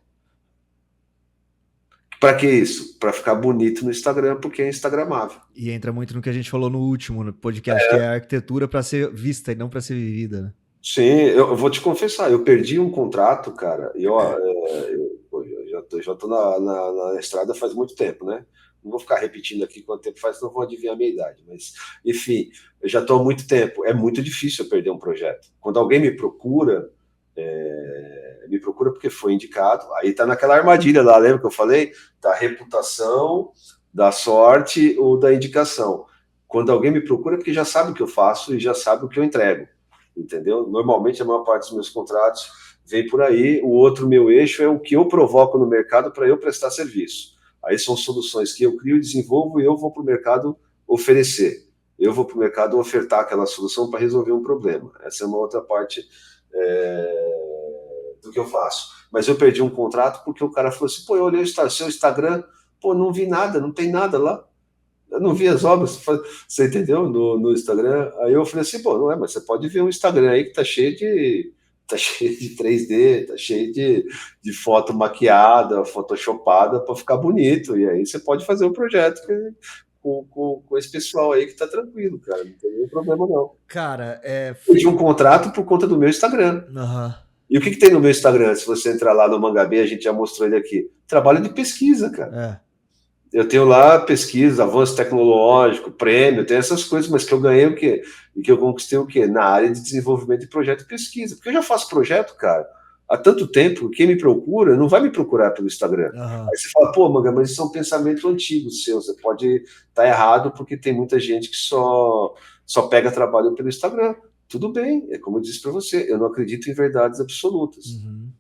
Para que isso? Para ficar bonito no Instagram, porque é instagramável. E entra muito no que a gente falou no último no podcast, que é a arquitetura para ser vista e não para ser vivida, né? Sim, eu vou te confessar, eu perdi um contrato, cara, e ó, eu já tô na estrada faz muito tempo, né? Não vou ficar repetindo aqui quanto tempo faz, não vou adivinhar a minha idade, mas, enfim, eu já estou há muito tempo. É muito difícil eu perder um projeto. Quando alguém me procura porque foi indicado, aí tá naquela armadilha lá, lembra que eu falei? Da reputação, da sorte ou da indicação. Quando alguém me procura é porque já sabe o que eu faço e já sabe o que eu entrego, entendeu? Normalmente a maior parte dos meus contratos vem por aí. O outro meu eixo é o que eu provoco no mercado para eu prestar serviço. Aí são soluções que eu crio e desenvolvo e eu vou para o mercado oferecer. Eu vou para o mercado ofertar aquela solução para resolver um problema. Essa é uma outra parte do que eu faço. Mas eu perdi um contrato porque o cara falou assim, pô, eu olhei o seu Instagram, pô, não vi nada, não tem nada lá. Eu não vi as obras, você entendeu? No Instagram. Aí eu falei assim, pô, não é, mas você pode ver um Instagram aí que tá cheio de 3D, tá cheio de foto maquiada, photoshopada para ficar bonito. E aí você pode fazer um projeto com esse pessoal aí que tá tranquilo, cara. Não tem nenhum problema, não. Cara, Eu pedi um contrato por conta do meu Instagram. Uhum. E o que tem no meu Instagram? Se você entrar lá no Mangabe, a gente já mostrou ele aqui. Trabalho de pesquisa, cara. Eu tenho lá pesquisa, avanço tecnológico, prêmio, tem essas coisas, mas que eu ganhei o quê? E que eu conquistei o quê? Na área de desenvolvimento de projeto e pesquisa. Porque eu já faço projeto, cara, há tanto tempo, quem me procura não vai me procurar pelo Instagram. Uhum. Aí você fala, pô, Manga, mas isso é um pensamento antigo seu, você pode estar errado porque tem muita gente que só pega trabalho pelo Instagram. Tudo bem, é como eu disse para você, eu não acredito em verdades absolutas,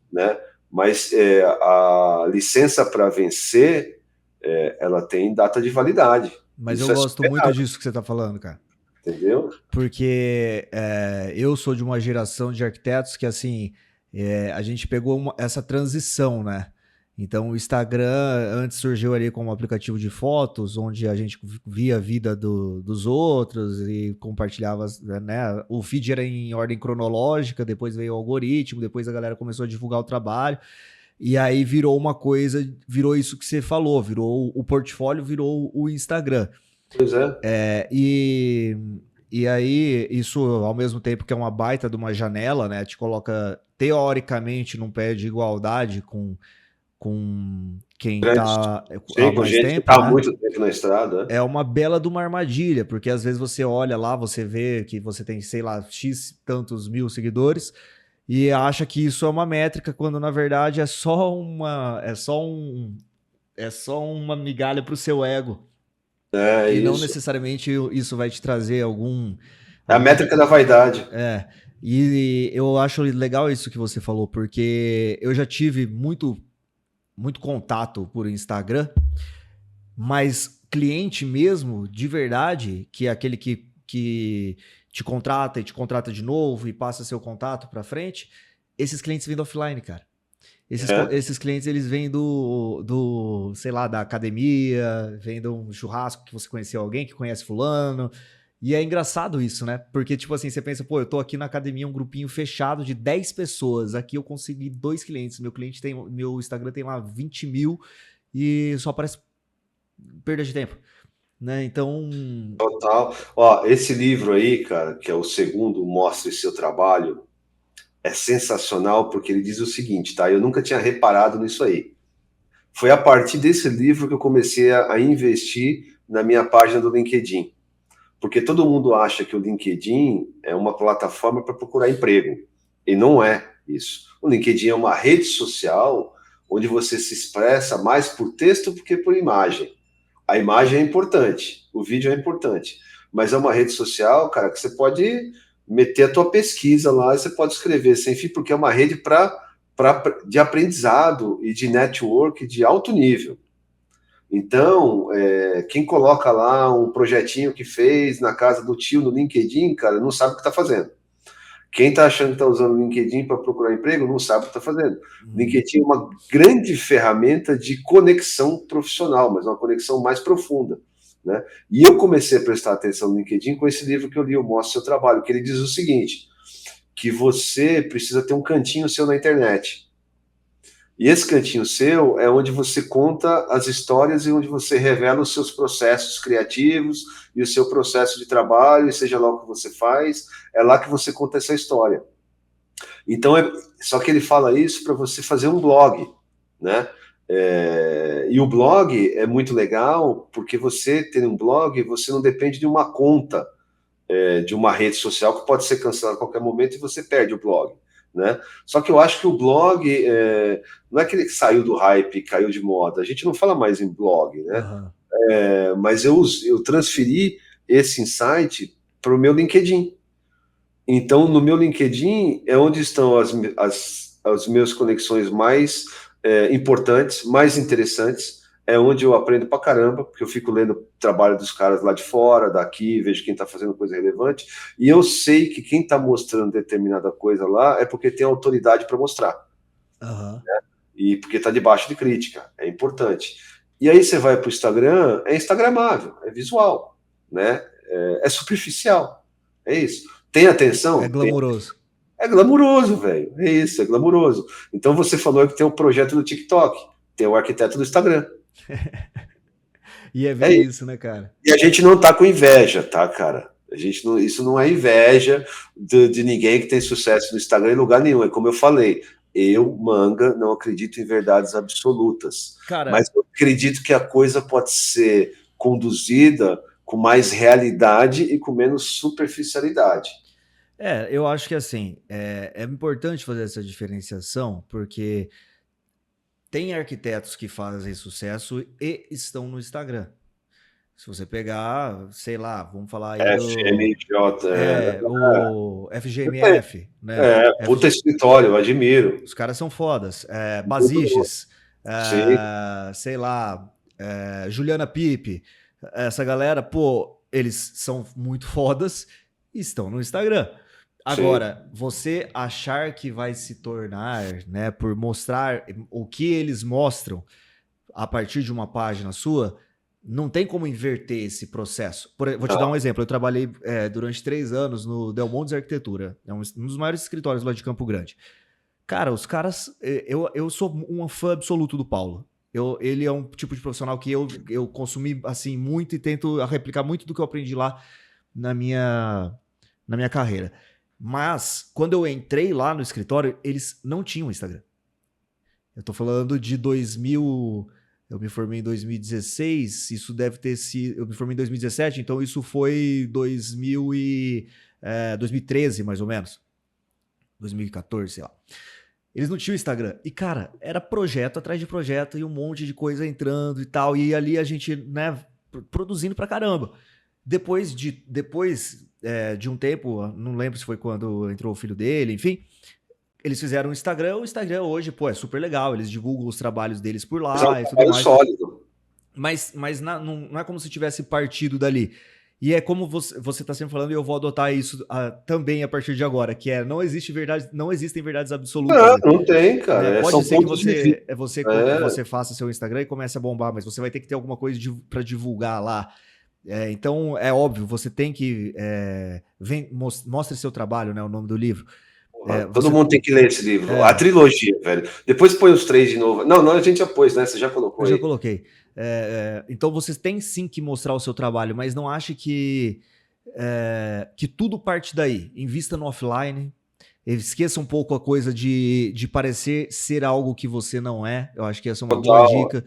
né? Mas a licença para vencer ela tem data de validade. Mas Isso eu gosto muito disso que você está falando, cara. Entendeu? Porque eu sou de uma geração de arquitetos que, assim, a gente pegou essa transição, né? Então, o Instagram antes surgiu ali como um aplicativo de fotos, onde a gente via a vida dos outros e compartilhava, né? O feed era em ordem cronológica, depois veio o algoritmo, depois a galera começou a divulgar o trabalho. E aí virou uma coisa, virou isso que você falou, virou o portfólio, virou o Instagram. Pois é. E aí, isso ao mesmo tempo que é uma baita de uma janela, né? Te coloca teoricamente num pé de igualdade com quem tá há mais gente tempo, que tá né? muito tempo na estrada. É uma bela de uma armadilha, porque às vezes você olha lá, você vê que você tem, sei lá, X tantos mil seguidores e acha que isso é uma métrica, quando na verdade é só uma migalha para o seu ego. E não necessariamente isso vai te trazer algum. É a métrica da vaidade. E eu acho legal isso que você falou, porque eu já tive muito contato por Instagram, mas cliente mesmo, de verdade, que é aquele que te contrata e te contrata de novo e passa seu contato para frente, esses clientes vêm do offline, cara. Esses clientes, eles vêm sei lá, da academia, vêm de um churrasco que você conheceu alguém que conhece fulano. E é engraçado isso, né? Porque, tipo assim, você pensa, pô, eu tô aqui na academia, um grupinho fechado de 10 pessoas. Aqui eu consegui 2 clientes. Meu Instagram tem lá 20 mil e só parece perda de tempo, né? Então... Total. Ó, esse livro aí, cara, que é o segundo, Mostre Seu Trabalho, é sensacional porque ele diz o seguinte, tá? Eu nunca tinha reparado nisso aí. Foi a partir desse livro que eu comecei a investir na minha página do LinkedIn. Porque todo mundo acha que o LinkedIn é uma plataforma para procurar emprego. E não é isso. O LinkedIn é uma rede social onde você se expressa mais por texto do que por imagem. A imagem é importante, o vídeo é importante, mas é uma rede social, cara, que você pode meter a tua pesquisa lá e você pode escrever sem fim, porque é uma rede de aprendizado e de network de alto nível. Então, quem coloca lá um projetinho que fez na casa do tio no LinkedIn, cara, não sabe o que está fazendo. Quem está achando que está usando o LinkedIn para procurar emprego não sabe o que está fazendo. LinkedIn é uma grande ferramenta de conexão profissional, mas uma conexão mais profunda. Né? E eu comecei a prestar atenção no LinkedIn com esse livro que eu li, o Mostra Seu Trabalho, que ele diz o seguinte, que você precisa ter um cantinho seu na internet. E esse cantinho seu é onde você conta as histórias e onde você revela os seus processos criativos e o seu processo de trabalho, e seja lá o que você faz, é lá que você conta essa história. Então, só que ele fala isso para você fazer um blog, né? E o blog é muito legal porque você ter um blog, você não depende de uma conta de uma rede social que pode ser cancelada a qualquer momento e você perde o blog. Né? Só que eu acho que o blog não é aquele que saiu do hype, caiu de moda. A gente não fala mais em blog, né? Mas eu transferi esse insight para o meu LinkedIn. Então, no meu LinkedIn é onde estão as minhas conexões mais importantes, mais interessantes. É onde eu aprendo pra caramba, porque eu fico lendo o trabalho dos caras lá de fora, daqui, vejo quem está fazendo coisa relevante. E eu sei que quem está mostrando determinada coisa lá é porque tem autoridade para mostrar. Né? E porque está debaixo de crítica. É importante. E aí você vai para o Instagram, é instagramável, é visual, né? É superficial. É isso. Tem atenção? É glamuroso. É glamuroso, velho. É isso, é glamuroso. Então você falou que tem um projeto no TikTok, tem o arquiteto do Instagram. E é bem isso, né, cara? E a gente não tá com inveja, tá, cara? Isso não é inveja de ninguém que tem sucesso no Instagram em lugar nenhum. É como eu falei, eu, Manga, não acredito em verdades absolutas. Cara, mas eu acredito que a coisa pode ser conduzida com mais realidade e com menos superficialidade. Eu acho que assim, é importante fazer essa diferenciação, porque tem arquitetos que fazem sucesso e estão no Instagram. Se você pegar, sei lá, vamos falar aí FMJ, o FGMF, né? puta escritório, eu admiro. Os caras são fodas. Basiches, Sim. sei lá, Juliana Pipe, essa galera, pô, eles são muito fodas e estão no Instagram. Agora, sim, você achar que vai se tornar, né, por mostrar o que eles mostram a partir de uma página sua, não tem como inverter esse processo. Vou te dar um exemplo. Eu trabalhei durante 3 anos no Del Montes Arquitetura, é um dos maiores escritórios lá de Campo Grande. Cara, os caras... Eu sou um fã absoluto do Paulo. Ele é um tipo de profissional que eu consumi assim, muito e tento replicar muito do que eu aprendi lá na minha carreira. Mas, quando eu entrei lá no escritório, eles não tinham Instagram. Eu tô falando de 2000... Eu me formei em 2016, isso deve ter sido... Eu me formei em 2017, então isso foi 2013, mais ou menos. 2014, sei lá. Eles não tinham Instagram. E, cara, era projeto atrás de projeto e um monte de coisa entrando e tal. E ali a gente, né, produzindo pra caramba. Depois de um tempo, não lembro se foi quando entrou o filho dele, enfim, eles fizeram o Instagram hoje, pô, é super legal, eles divulgam os trabalhos deles por lá e tudo mais. Sólido. Mas não é como se tivesse partido dali. E é como você tá sempre falando, e eu vou adotar isso também a partir de agora, que não existem verdades absolutas. Não tem, cara. Pode ser que você faça seu Instagram e comece a bombar, mas você vai ter que ter alguma coisa para divulgar lá. Então, é óbvio, você tem que... mostre seu trabalho, né? O nome do livro. Todo mundo tem que ler esse livro. A trilogia, velho. Depois põe os 3 de novo. Não, a gente já pôs, né? Você já colocou aí. Eu já coloquei. Então, você tem sim que mostrar o seu trabalho, mas não ache que tudo parte daí. Invista no offline. Esqueça um pouco a coisa de parecer ser algo que você não é. Eu acho que essa é uma boa dica.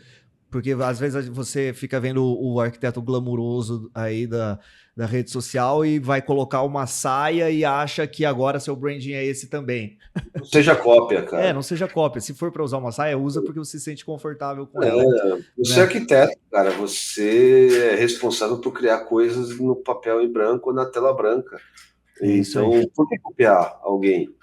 Porque às vezes você fica vendo o arquiteto glamuroso aí da rede social e vai colocar uma saia e acha que agora seu branding é esse também. Não seja cópia, cara. Não seja cópia. Se for para usar uma saia, usa porque você se sente confortável com ela. Você é arquiteto, cara. Você é responsável por criar coisas no papel em branco ou na tela branca. Então, por que copiar alguém?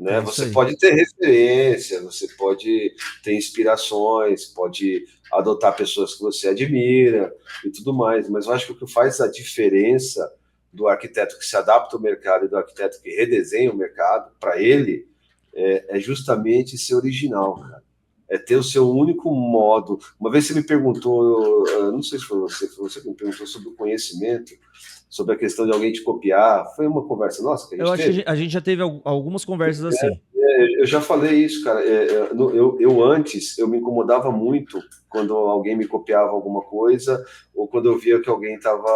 Né? Você pode ter referência, você pode ter inspirações, pode adotar pessoas que você admira e tudo mais. Mas eu acho que o que faz a diferença do arquiteto que se adapta ao mercado e do arquiteto que redesenha o mercado, para ele, é justamente ser original, cara. É ter o seu único modo. Uma vez você me perguntou, não sei se foi você que me perguntou sobre o conhecimento, sobre a questão de alguém te copiar. Foi uma conversa nossa que a Eu gente acho que teve? a gente já teve algumas conversas assim. Eu já falei isso, cara. Eu antes eu me incomodava muito quando alguém me copiava alguma coisa ou quando eu via que alguém estava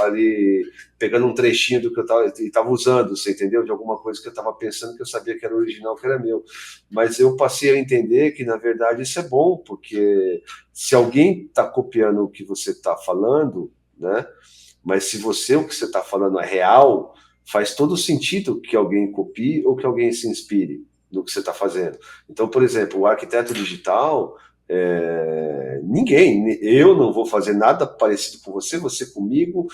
ali pegando um trechinho do que eu estava usando, você entendeu? De alguma coisa que eu estava pensando que eu sabia que era original, que era meu. Mas eu passei a entender que na verdade isso é bom, porque se alguém está copiando o que você está falando, né? Mas se você o que você está falando é real, faz todo sentido que alguém copie ou que alguém se inspire no que você está fazendo. Então, por exemplo, o arquiteto digital, eu não vou fazer nada parecido com você, você comigo,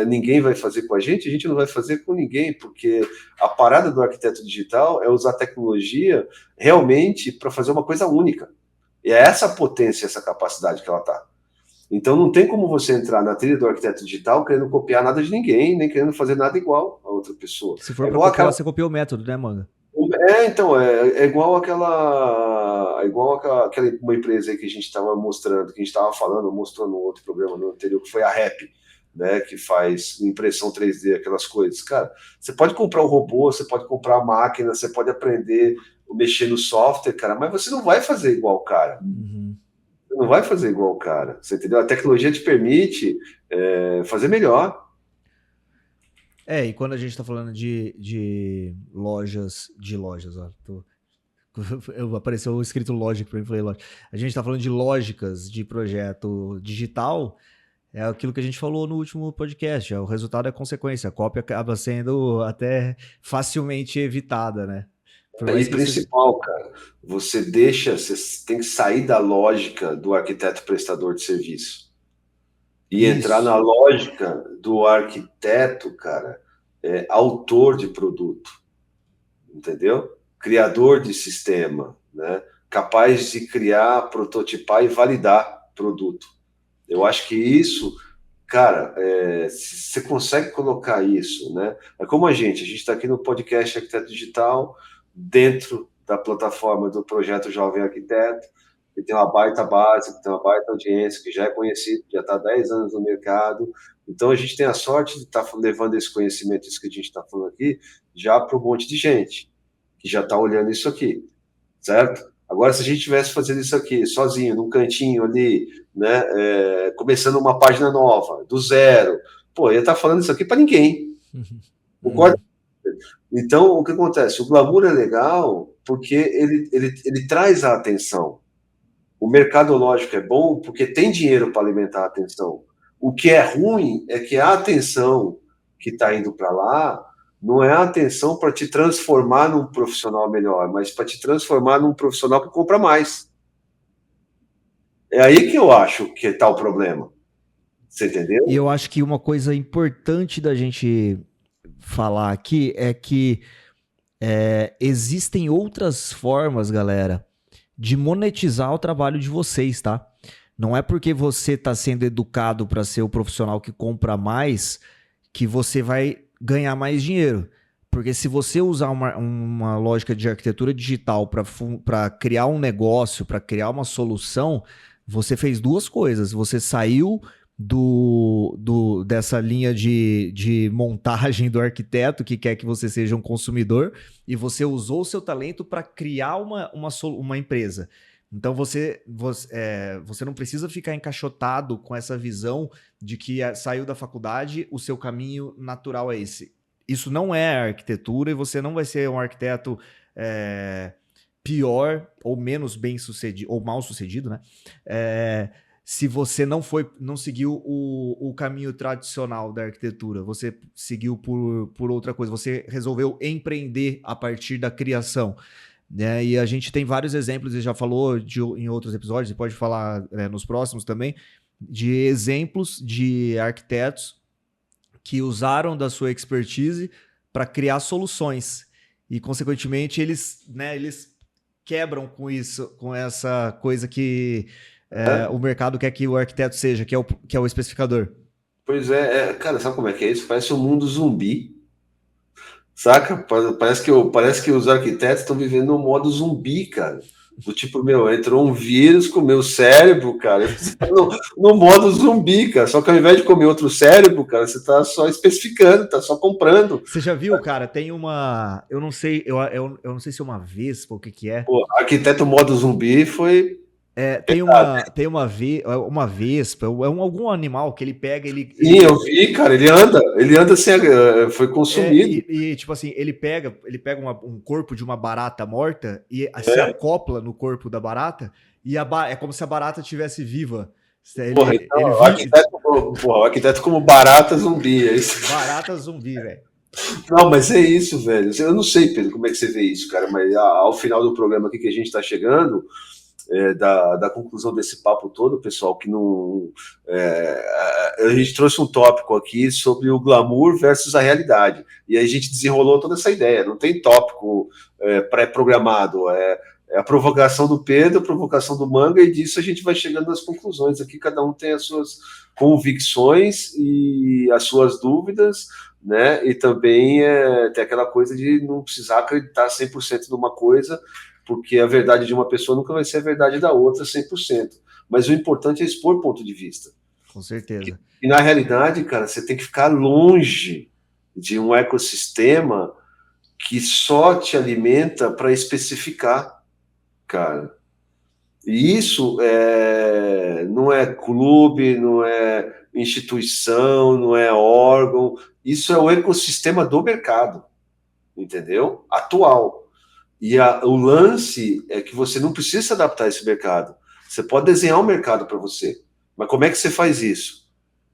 ninguém vai fazer com a gente não vai fazer com ninguém, porque a parada do arquiteto digital é usar tecnologia realmente para fazer uma coisa única. E é essa potência, essa capacidade que ela está. Então não tem como você entrar na trilha do arquiteto digital querendo copiar nada de ninguém, nem querendo fazer nada igual a outra pessoa. Se for É pra igual copiar, aquela. você copia o método, né, mano? Então, é igual aquela. É igual aquela uma empresa aí que a gente estava mostrando, que a gente estava falando, mostrando no outro programa no anterior, que foi a Rap, né? Que faz impressão 3D, aquelas coisas. Cara, você pode comprar um robô, você pode comprar a máquina, você pode aprender a mexer no software, cara, mas você não vai fazer igual o cara. Uhum. Você não vai fazer igual o cara. Você entendeu? A tecnologia te permite fazer melhor. E quando a gente tá falando de lojas, ó, apareceu escrito Logic pra mim, falei Logic. A gente tá falando de lógicas de projeto digital, é aquilo que a gente falou no último podcast, o resultado é consequência, a cópia acaba sendo até facilmente evitada, né? Por E mais que você... principal, cara, você tem que sair da lógica do arquiteto prestador de serviço e entrar Isso. na lógica do arquiteto, cara, autor de produto, entendeu? Criador de sistema, né? Capaz de criar, prototipar e validar produto. Eu acho que isso, cara, se você consegue colocar isso, né? É como a gente está aqui no podcast Arquiteto Digital, dentro da plataforma do projeto Jovem Arquiteto, que tem uma baita base, que tem uma baita audiência, que já é conhecido, já está há 10 anos no mercado. Então a gente tem a sorte de estar levando esse conhecimento, isso que a gente está falando aqui, já para um monte de gente que já está olhando isso aqui, certo? Agora, se a gente tivesse fazendo isso aqui sozinho, num cantinho ali, né, começando uma página nova, do zero, pô, ia estar falando isso aqui para ninguém. Concorda? Uhum. Então, o que acontece? O glamour é legal porque ele traz a atenção. O mercadológico é bom porque tem dinheiro para alimentar a atenção. O que é ruim é que a atenção que está indo para lá não é a atenção para te transformar num profissional melhor, mas para te transformar num profissional que compra mais. É aí que eu acho que está o problema. Você entendeu? E eu acho que uma coisa importante da gente falar aqui é que existem outras formas, galera, de monetizar o trabalho de vocês, tá? Não é porque você está sendo educado para ser o profissional que compra mais que você vai ganhar mais dinheiro. Porque se você usar uma lógica de arquitetura digital para criar um negócio, para criar uma solução, você fez duas coisas. Você saiu dessa linha de montagem do arquiteto que quer que você seja um consumidor e você usou o seu talento para criar uma empresa. Então você não precisa ficar encaixotado com essa visão de que saiu da faculdade, o seu caminho natural é esse. Isso não é arquitetura e você não vai ser um arquiteto pior ou menos bem sucedido, ou mal sucedido, né? Se você não seguiu o caminho tradicional da arquitetura, você seguiu por outra coisa, você resolveu empreender a partir da criação. Né? E a gente tem vários exemplos, e já falou em outros episódios, e pode falar nos próximos também, de exemplos de arquitetos que usaram da sua expertise para criar soluções. E, consequentemente, eles quebram com isso, com essa coisa que É? o mercado quer que o arquiteto seja, que é o especificador. Pois cara, sabe como é que é isso? Parece um mundo zumbi, saca? Parece que os arquitetos estão vivendo no modo zumbi, cara. Do tipo, meu, entrou um vírus com o meu cérebro, cara. Você tá no modo zumbi, cara. Só que ao invés de comer outro cérebro, cara, você tá só especificando, tá só comprando. Você já viu, cara? Tem uma. Eu não sei, eu não sei se é uma Vespa, o que que é. Pô, arquiteto modo zumbi foi. Uma Vespa, algum animal que ele pega, Sim, eu vi, cara. Ele anda sem. Foi consumido. tipo assim, ele pega um corpo de uma barata morta e se acopla no corpo da barata e é como se a barata estivesse viva. Porra, então, o arquiteto como barata zumbi, é isso. Barata zumbi, velho. Não, mas é isso, velho. Eu não sei, Pedro, como é que você vê isso, cara, mas ao final do programa aqui que a gente está chegando, da conclusão desse papo todo, pessoal, que não. A gente trouxe um tópico aqui sobre o glamour versus a realidade. E aí a gente desenrolou toda essa ideia. Não tem tópico pré-programado. É a provocação do Pedro, a provocação do Manga, e disso a gente vai chegando nas conclusões. Aqui cada um tem as suas convicções e as suas dúvidas, né? E também tem aquela coisa de não precisar acreditar 100% numa coisa, porque a verdade de uma pessoa nunca vai ser a verdade da outra 100%. Mas o importante é expor ponto de vista. Com certeza. E na realidade, cara, você tem que ficar longe de um ecossistema que só te alimenta para especificar, cara. E isso não é clube, não é instituição, não é órgão. Isso é o ecossistema do mercado, entendeu? Atual. E o lance é que você não precisa se adaptar a esse mercado. Você pode desenhar um mercado para você. Mas como é que você faz isso?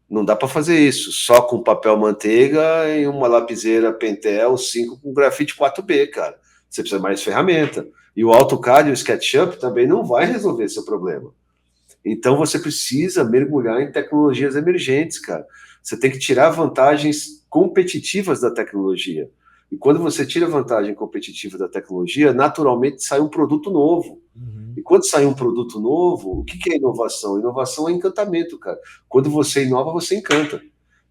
Não dá para fazer isso só com papel manteiga e uma lapiseira Pentel 5 com grafite 4B, cara. Você precisa mais ferramenta. E o AutoCAD e o SketchUp também não vai resolver esse problema. Então você precisa mergulhar em tecnologias emergentes, cara. Você tem que tirar vantagens competitivas da tecnologia. E quando você tira vantagem competitiva da tecnologia, naturalmente sai um produto novo. Uhum. E quando sai um produto novo, o que é inovação? Inovação é encantamento, cara. Quando você inova, você encanta.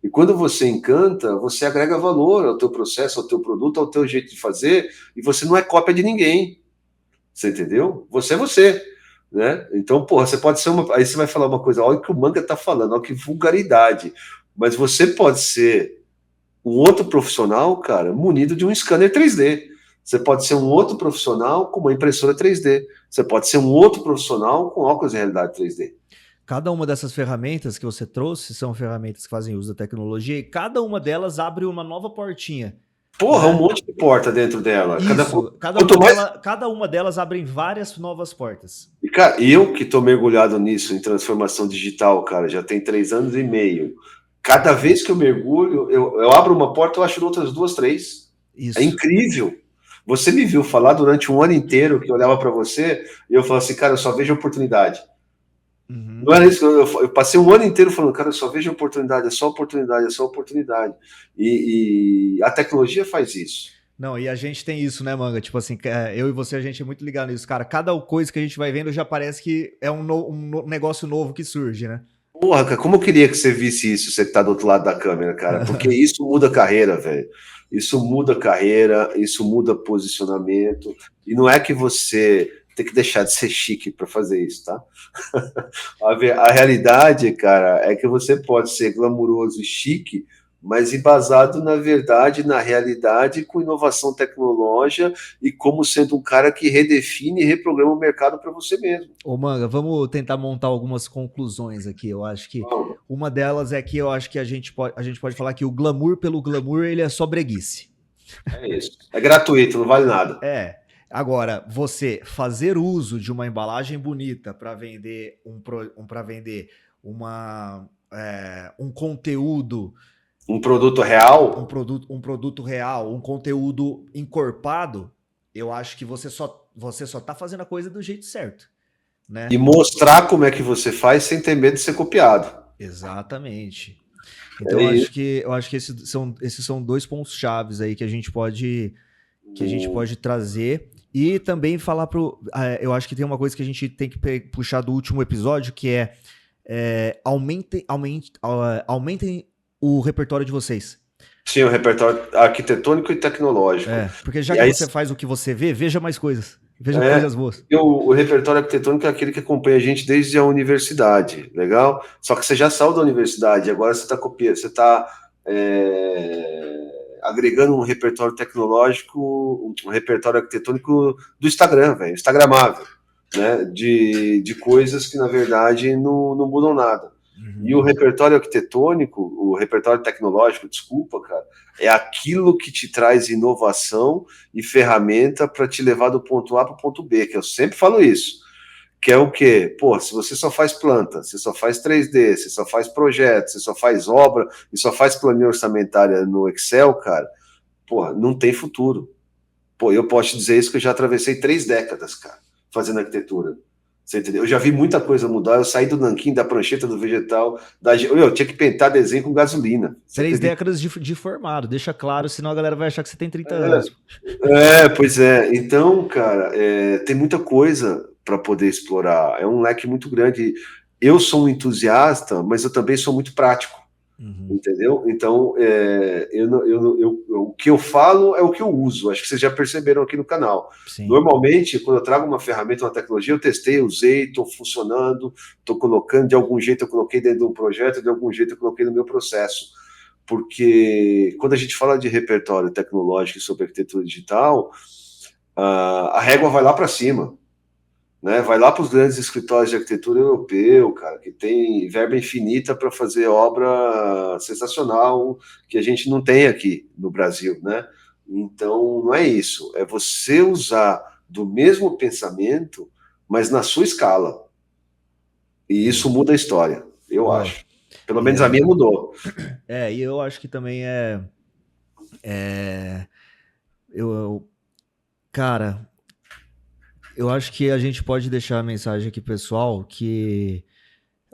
E quando você encanta, você agrega valor ao teu processo, ao teu produto, ao teu jeito de fazer, e você não é cópia de ninguém. Você entendeu? Você é você. Né? Então, porra, você pode ser uma. Aí você vai falar uma coisa, olha o que o Manga tá falando, olha que vulgaridade. Mas você pode ser um outro profissional, cara, munido de um scanner 3D. Você pode ser um outro profissional com uma impressora 3D. Você pode ser um outro profissional com óculos de realidade 3D. Cada uma dessas ferramentas que você trouxe são ferramentas que fazem uso da tecnologia e cada uma delas abre uma nova portinha. Porra, um monte de porta dentro dela. Isso, cada uma delas abre várias novas portas. E, cara, eu que tô mergulhado nisso, em transformação digital, cara, já tem 3 anos e meio. Cada vez que eu mergulho, eu abro uma porta, eu acho outras 2, 3. Isso. É incrível. Você me viu falar durante um ano inteiro que eu olhava para você e eu falava assim, cara, eu só vejo oportunidade. Uhum. Não era isso, eu passei um ano inteiro falando, cara, eu só vejo oportunidade, é só oportunidade, é só oportunidade. E a tecnologia faz isso. Não, e a gente tem isso, né, Manga? Tipo assim, eu e você, a gente é muito ligado nisso, cara. Cada coisa que a gente vai vendo já parece que é um negócio novo que surge, né? Porra, cara, como eu queria que você visse isso, você que tá do outro lado da câmera, cara, porque isso muda a carreira, velho. Isso muda a carreira, isso muda posicionamento. E não é que você tem que deixar de ser chique para fazer isso, tá? A realidade, cara, é que você pode ser glamuroso e chique, mas embasado na verdade, na realidade, com inovação tecnológica e como sendo um cara que redefine e reprograma o mercado para você mesmo. Ô, Manga, vamos tentar montar algumas conclusões aqui. Eu acho que uma delas é que eu acho que a gente pode falar que o glamour pelo glamour, ele é só breguice. É isso. É gratuito, não vale nada. Agora, você fazer uso de uma embalagem bonita para vender um conteúdo, um produto real, um produto real, um conteúdo encorpado, eu acho que você só tá fazendo a coisa do jeito certo, né? E mostrar como é que você faz sem ter medo de ser copiado. Exatamente. Então eu acho que esses são 2 pontos chaves aí que a gente pode trazer. E também falar eu acho que tem uma coisa que a gente tem que puxar do último episódio, que aumentem o repertório de vocês. Sim, o repertório arquitetônico e tecnológico. Porque já e que aí, você faz o que você vê, veja mais coisas. Veja É, coisas boas. o repertório arquitetônico é aquele que acompanha a gente desde a universidade, legal? Só que você já saiu da universidade, agora você está copiando, você está agregando um repertório tecnológico, um repertório arquitetônico do Instagram, velho, Instagramável, né? De coisas que, na verdade, não mudam nada. E o repertório arquitetônico, o repertório tecnológico, desculpa, cara, é aquilo que te traz inovação e ferramenta para te levar do ponto A para o ponto B, que eu sempre falo isso. Que é o quê? Pô, se você só faz planta, você só faz 3D, você só faz projeto, você só faz obra e só faz planilha orçamentária no Excel, cara, pô, não tem futuro. Pô, eu posso te dizer isso que eu já atravessei 3 décadas, cara, fazendo arquitetura. Você entendeu? Eu já vi muita coisa mudar. Eu saí do nanquim, da prancheta, do vegetal. Eu tinha que pintar desenho com gasolina. 3 décadas de formado, deixa claro, senão a galera vai achar que você tem 30 anos. Pois é. Então, cara, tem muita coisa para poder explorar. É um leque muito grande. Eu sou um entusiasta, mas eu também sou muito prático. Entendeu? Então, o que eu falo é o que eu uso. Acho que vocês já perceberam aqui no canal. Sim. Normalmente, quando eu trago uma ferramenta, uma tecnologia, eu testei, usei, estou funcionando, estou colocando, de algum jeito eu coloquei dentro de um projeto, de algum jeito eu coloquei no meu processo. Porque quando a gente fala de repertório tecnológico e sobre arquitetura digital, a régua vai lá para cima. Né, vai lá para os grandes escritórios de arquitetura europeu, cara, que tem verba infinita para fazer obra sensacional que a gente não tem aqui no Brasil, né? Então, não é isso. É você usar do mesmo pensamento, mas na sua escala. E isso muda a história, eu acho. Pelo menos a minha mudou. E eu acho que também cara, eu acho que a gente pode deixar a mensagem aqui, pessoal, que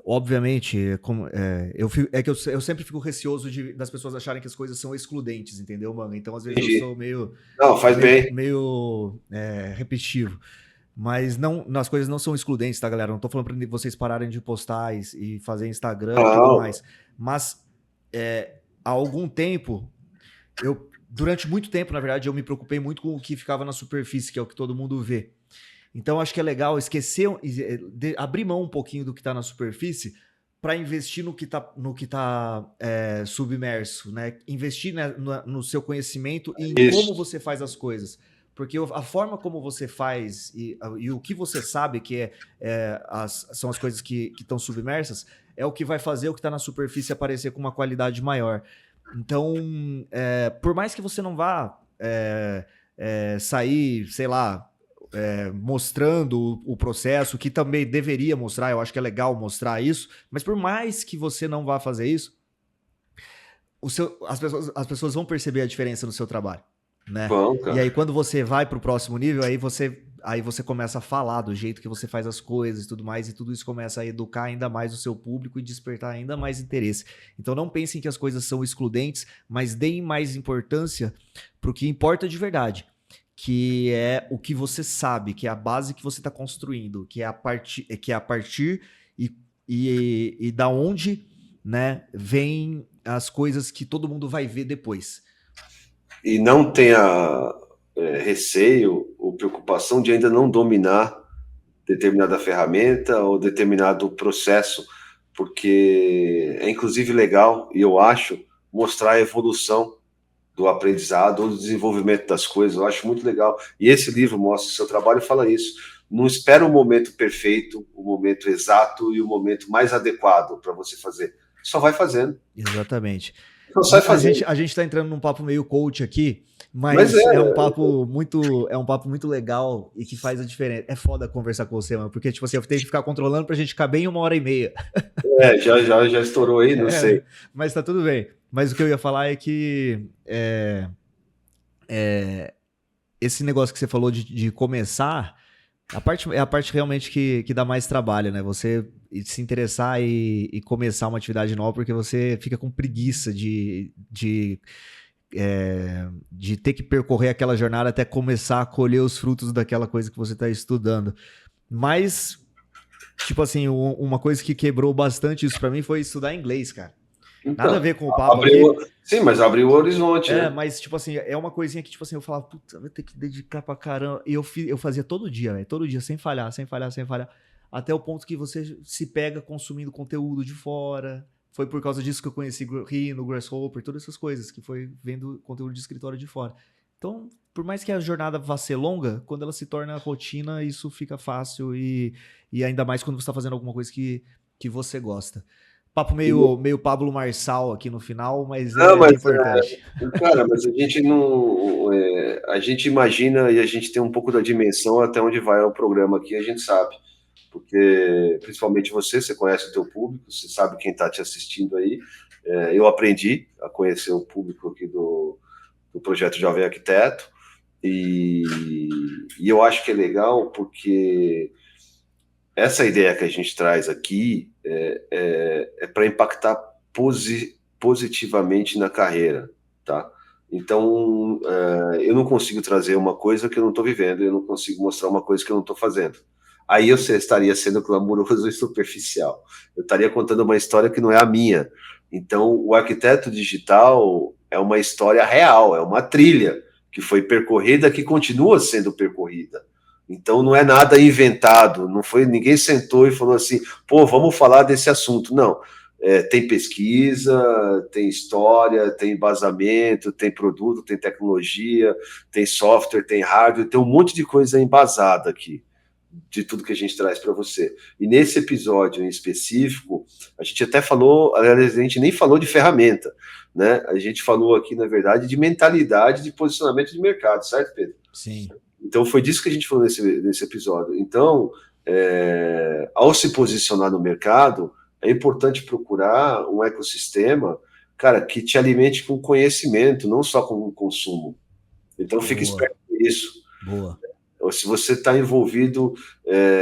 obviamente, eu sempre fico receoso das pessoas acharem que as coisas são excludentes, entendeu, mano? Então, às vezes eu sou meio repetitivo. Mas as coisas não são excludentes, tá, galera? Não tô falando para vocês pararem de postar e fazer Instagram e tudo mais. Mas há algum tempo, durante muito tempo, na verdade, eu me preocupei muito com o que ficava na superfície, que é o que todo mundo vê. Então, acho que é legal esquecer, abrir mão um pouquinho do que está na superfície para investir no que está submerso, né? Investir, né, no seu conhecimento e em como você faz as coisas. Porque a forma como você faz e o que você sabe que são as coisas que estão submersas é o que vai fazer o que está na superfície aparecer com uma qualidade maior. Então, por mais que você não vá sair, sei lá, mostrando o processo, que também deveria mostrar, eu acho que é legal mostrar isso, mas por mais que você não vá fazer isso, as pessoas vão perceber a diferença no seu trabalho, né? Bom, e aí quando você vai para o próximo nível, aí você começa a falar do jeito que você faz as coisas e tudo mais, e tudo isso começa a educar ainda mais o seu público e despertar ainda mais interesse. Então não pensem que as coisas são excludentes, mas deem mais importância para o que importa de verdade, que é o que você sabe, que é a base que você está construindo, que é a partir e da onde, né, vem as coisas que todo mundo vai ver depois. E não tenha receio ou preocupação de ainda não dominar determinada ferramenta ou determinado processo, porque é inclusive legal, e eu acho, mostrar a evolução do aprendizado ou do desenvolvimento das coisas. Eu acho muito legal. E esse livro mostra o seu trabalho e fala isso. Não espera o momento perfeito, o momento exato e o momento mais adequado para você fazer. Só vai fazendo. Exatamente. Só sai fazendo. A gente está entrando num papo meio coach aqui, mas é um papo muito legal e que faz a diferença. É foda conversar com você, mano, porque tipo assim, eu tenho que ficar controlando pra gente ficar bem 1h30. Já estourou aí, não sei. Mas tá tudo bem. Mas o que eu ia falar é que esse negócio que você falou de começar, é a parte realmente que dá mais trabalho, né? Você se interessar e começar uma atividade nova, porque você fica com preguiça de de ter que percorrer aquela jornada até começar a colher os frutos daquela coisa que você está estudando. Mas, tipo assim, uma coisa que quebrou bastante isso para mim foi estudar inglês, cara. Então, Nada a ver com o papo aqui. Sim, mas abriu o horizonte, né? Mas, tipo assim, é uma coisinha que, tipo assim, eu falava, puta, vou ter que dedicar pra caramba. E eu fazia todo dia, velho. Todo dia, sem falhar, sem falhar, sem falhar. Até o ponto que você se pega consumindo conteúdo de fora. Foi por causa disso que eu conheci Rhino, Grasshopper, todas essas coisas, que foi vendo conteúdo de escritório de fora. Então, por mais que a jornada vá ser longa, quando ela se torna rotina, isso fica fácil e ainda mais quando você tá fazendo alguma coisa que você gosta. Papo meio Pablo Marçal aqui no final, mas é importante. Cara, mas a gente não. A gente imagina e a gente tem um pouco da dimensão até onde vai o programa aqui, a gente sabe. Porque, principalmente você conhece o teu público, você sabe quem está te assistindo aí. Eu aprendi a conhecer o público aqui do Projeto Jovem Arquiteto. E eu acho que é legal porque essa ideia que a gente traz aqui é para impactar positivamente na carreira, tá? Então, eu não consigo trazer uma coisa que eu não estou vivendo, eu não consigo mostrar uma coisa que eu não estou fazendo. Aí eu estaria sendo clamoroso e superficial. Eu estaria contando uma história que não é a minha. Então, o arquiteto digital é uma história real, é uma trilha que foi percorrida, que continua sendo percorrida. Então não é nada inventado, não foi, ninguém sentou e falou assim, pô, vamos falar desse assunto. Não, tem pesquisa, tem história, tem embasamento, tem produto, tem tecnologia, tem software, tem hardware, tem um monte de coisa embasada aqui, de tudo que a gente traz para você. E nesse episódio em específico, a gente até falou, aliás, a gente nem falou de ferramenta, né? A gente falou aqui, na verdade, de mentalidade de posicionamento de mercado, certo, Pedro? Sim. Então foi disso que a gente falou nesse episódio. Então, ao se posicionar no mercado, é importante procurar um ecossistema, cara, que te alimente com conhecimento, não só com consumo. Então fique esperto com isso. Boa. Se você está envolvido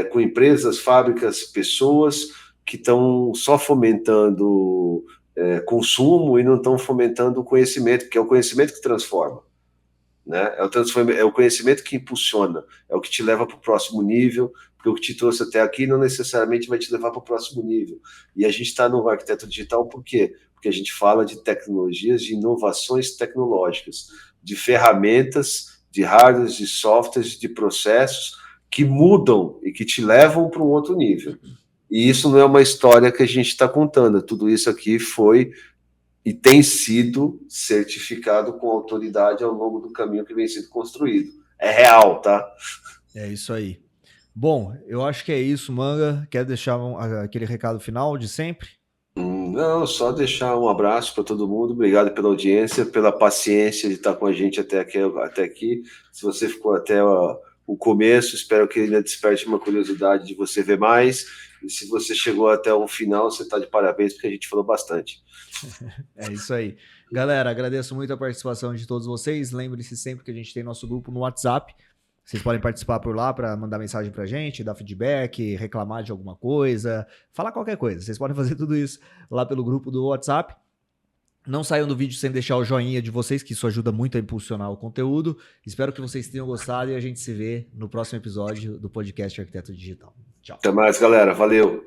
com empresas, fábricas, pessoas que estão só fomentando consumo e não estão fomentando conhecimento, porque é o conhecimento que transforma. Né? É o conhecimento que impulsiona, é o que te leva para o próximo nível, porque o que te trouxe até aqui não necessariamente vai te levar para o próximo nível. E a gente está no Arquiteto Digital por quê? Porque a gente fala de tecnologias, de inovações tecnológicas, de ferramentas, de hardwares, de softwares, de processos que mudam e que te levam para um outro nível. E isso não é uma história que a gente está contando, tudo isso aqui foi e tem sido certificado com autoridade ao longo do caminho que vem sendo construído. É real, tá? É isso aí. Bom, eu acho que é isso, Manga. Quer deixar aquele recado final de sempre? Não, só deixar um abraço para todo mundo. Obrigado pela audiência, pela paciência de estar com a gente até aqui. Se você ficou até o começo, espero que ainda desperte uma curiosidade de você ver mais. E se você chegou até o final, você está de parabéns, porque a gente falou bastante. É isso aí. Galera, agradeço muito a participação de todos vocês. Lembre-se sempre que a gente tem nosso grupo no WhatsApp. Vocês podem participar por lá para mandar mensagem pra gente, dar feedback, reclamar de alguma coisa, falar qualquer coisa. Vocês podem fazer tudo isso lá pelo grupo do WhatsApp. Não saiam do vídeo sem deixar o joinha de vocês, que isso ajuda muito a impulsionar o conteúdo. Espero que vocês tenham gostado e a gente se vê no próximo episódio do podcast Arquiteto Digital. Tchau. Até mais, galera. Valeu.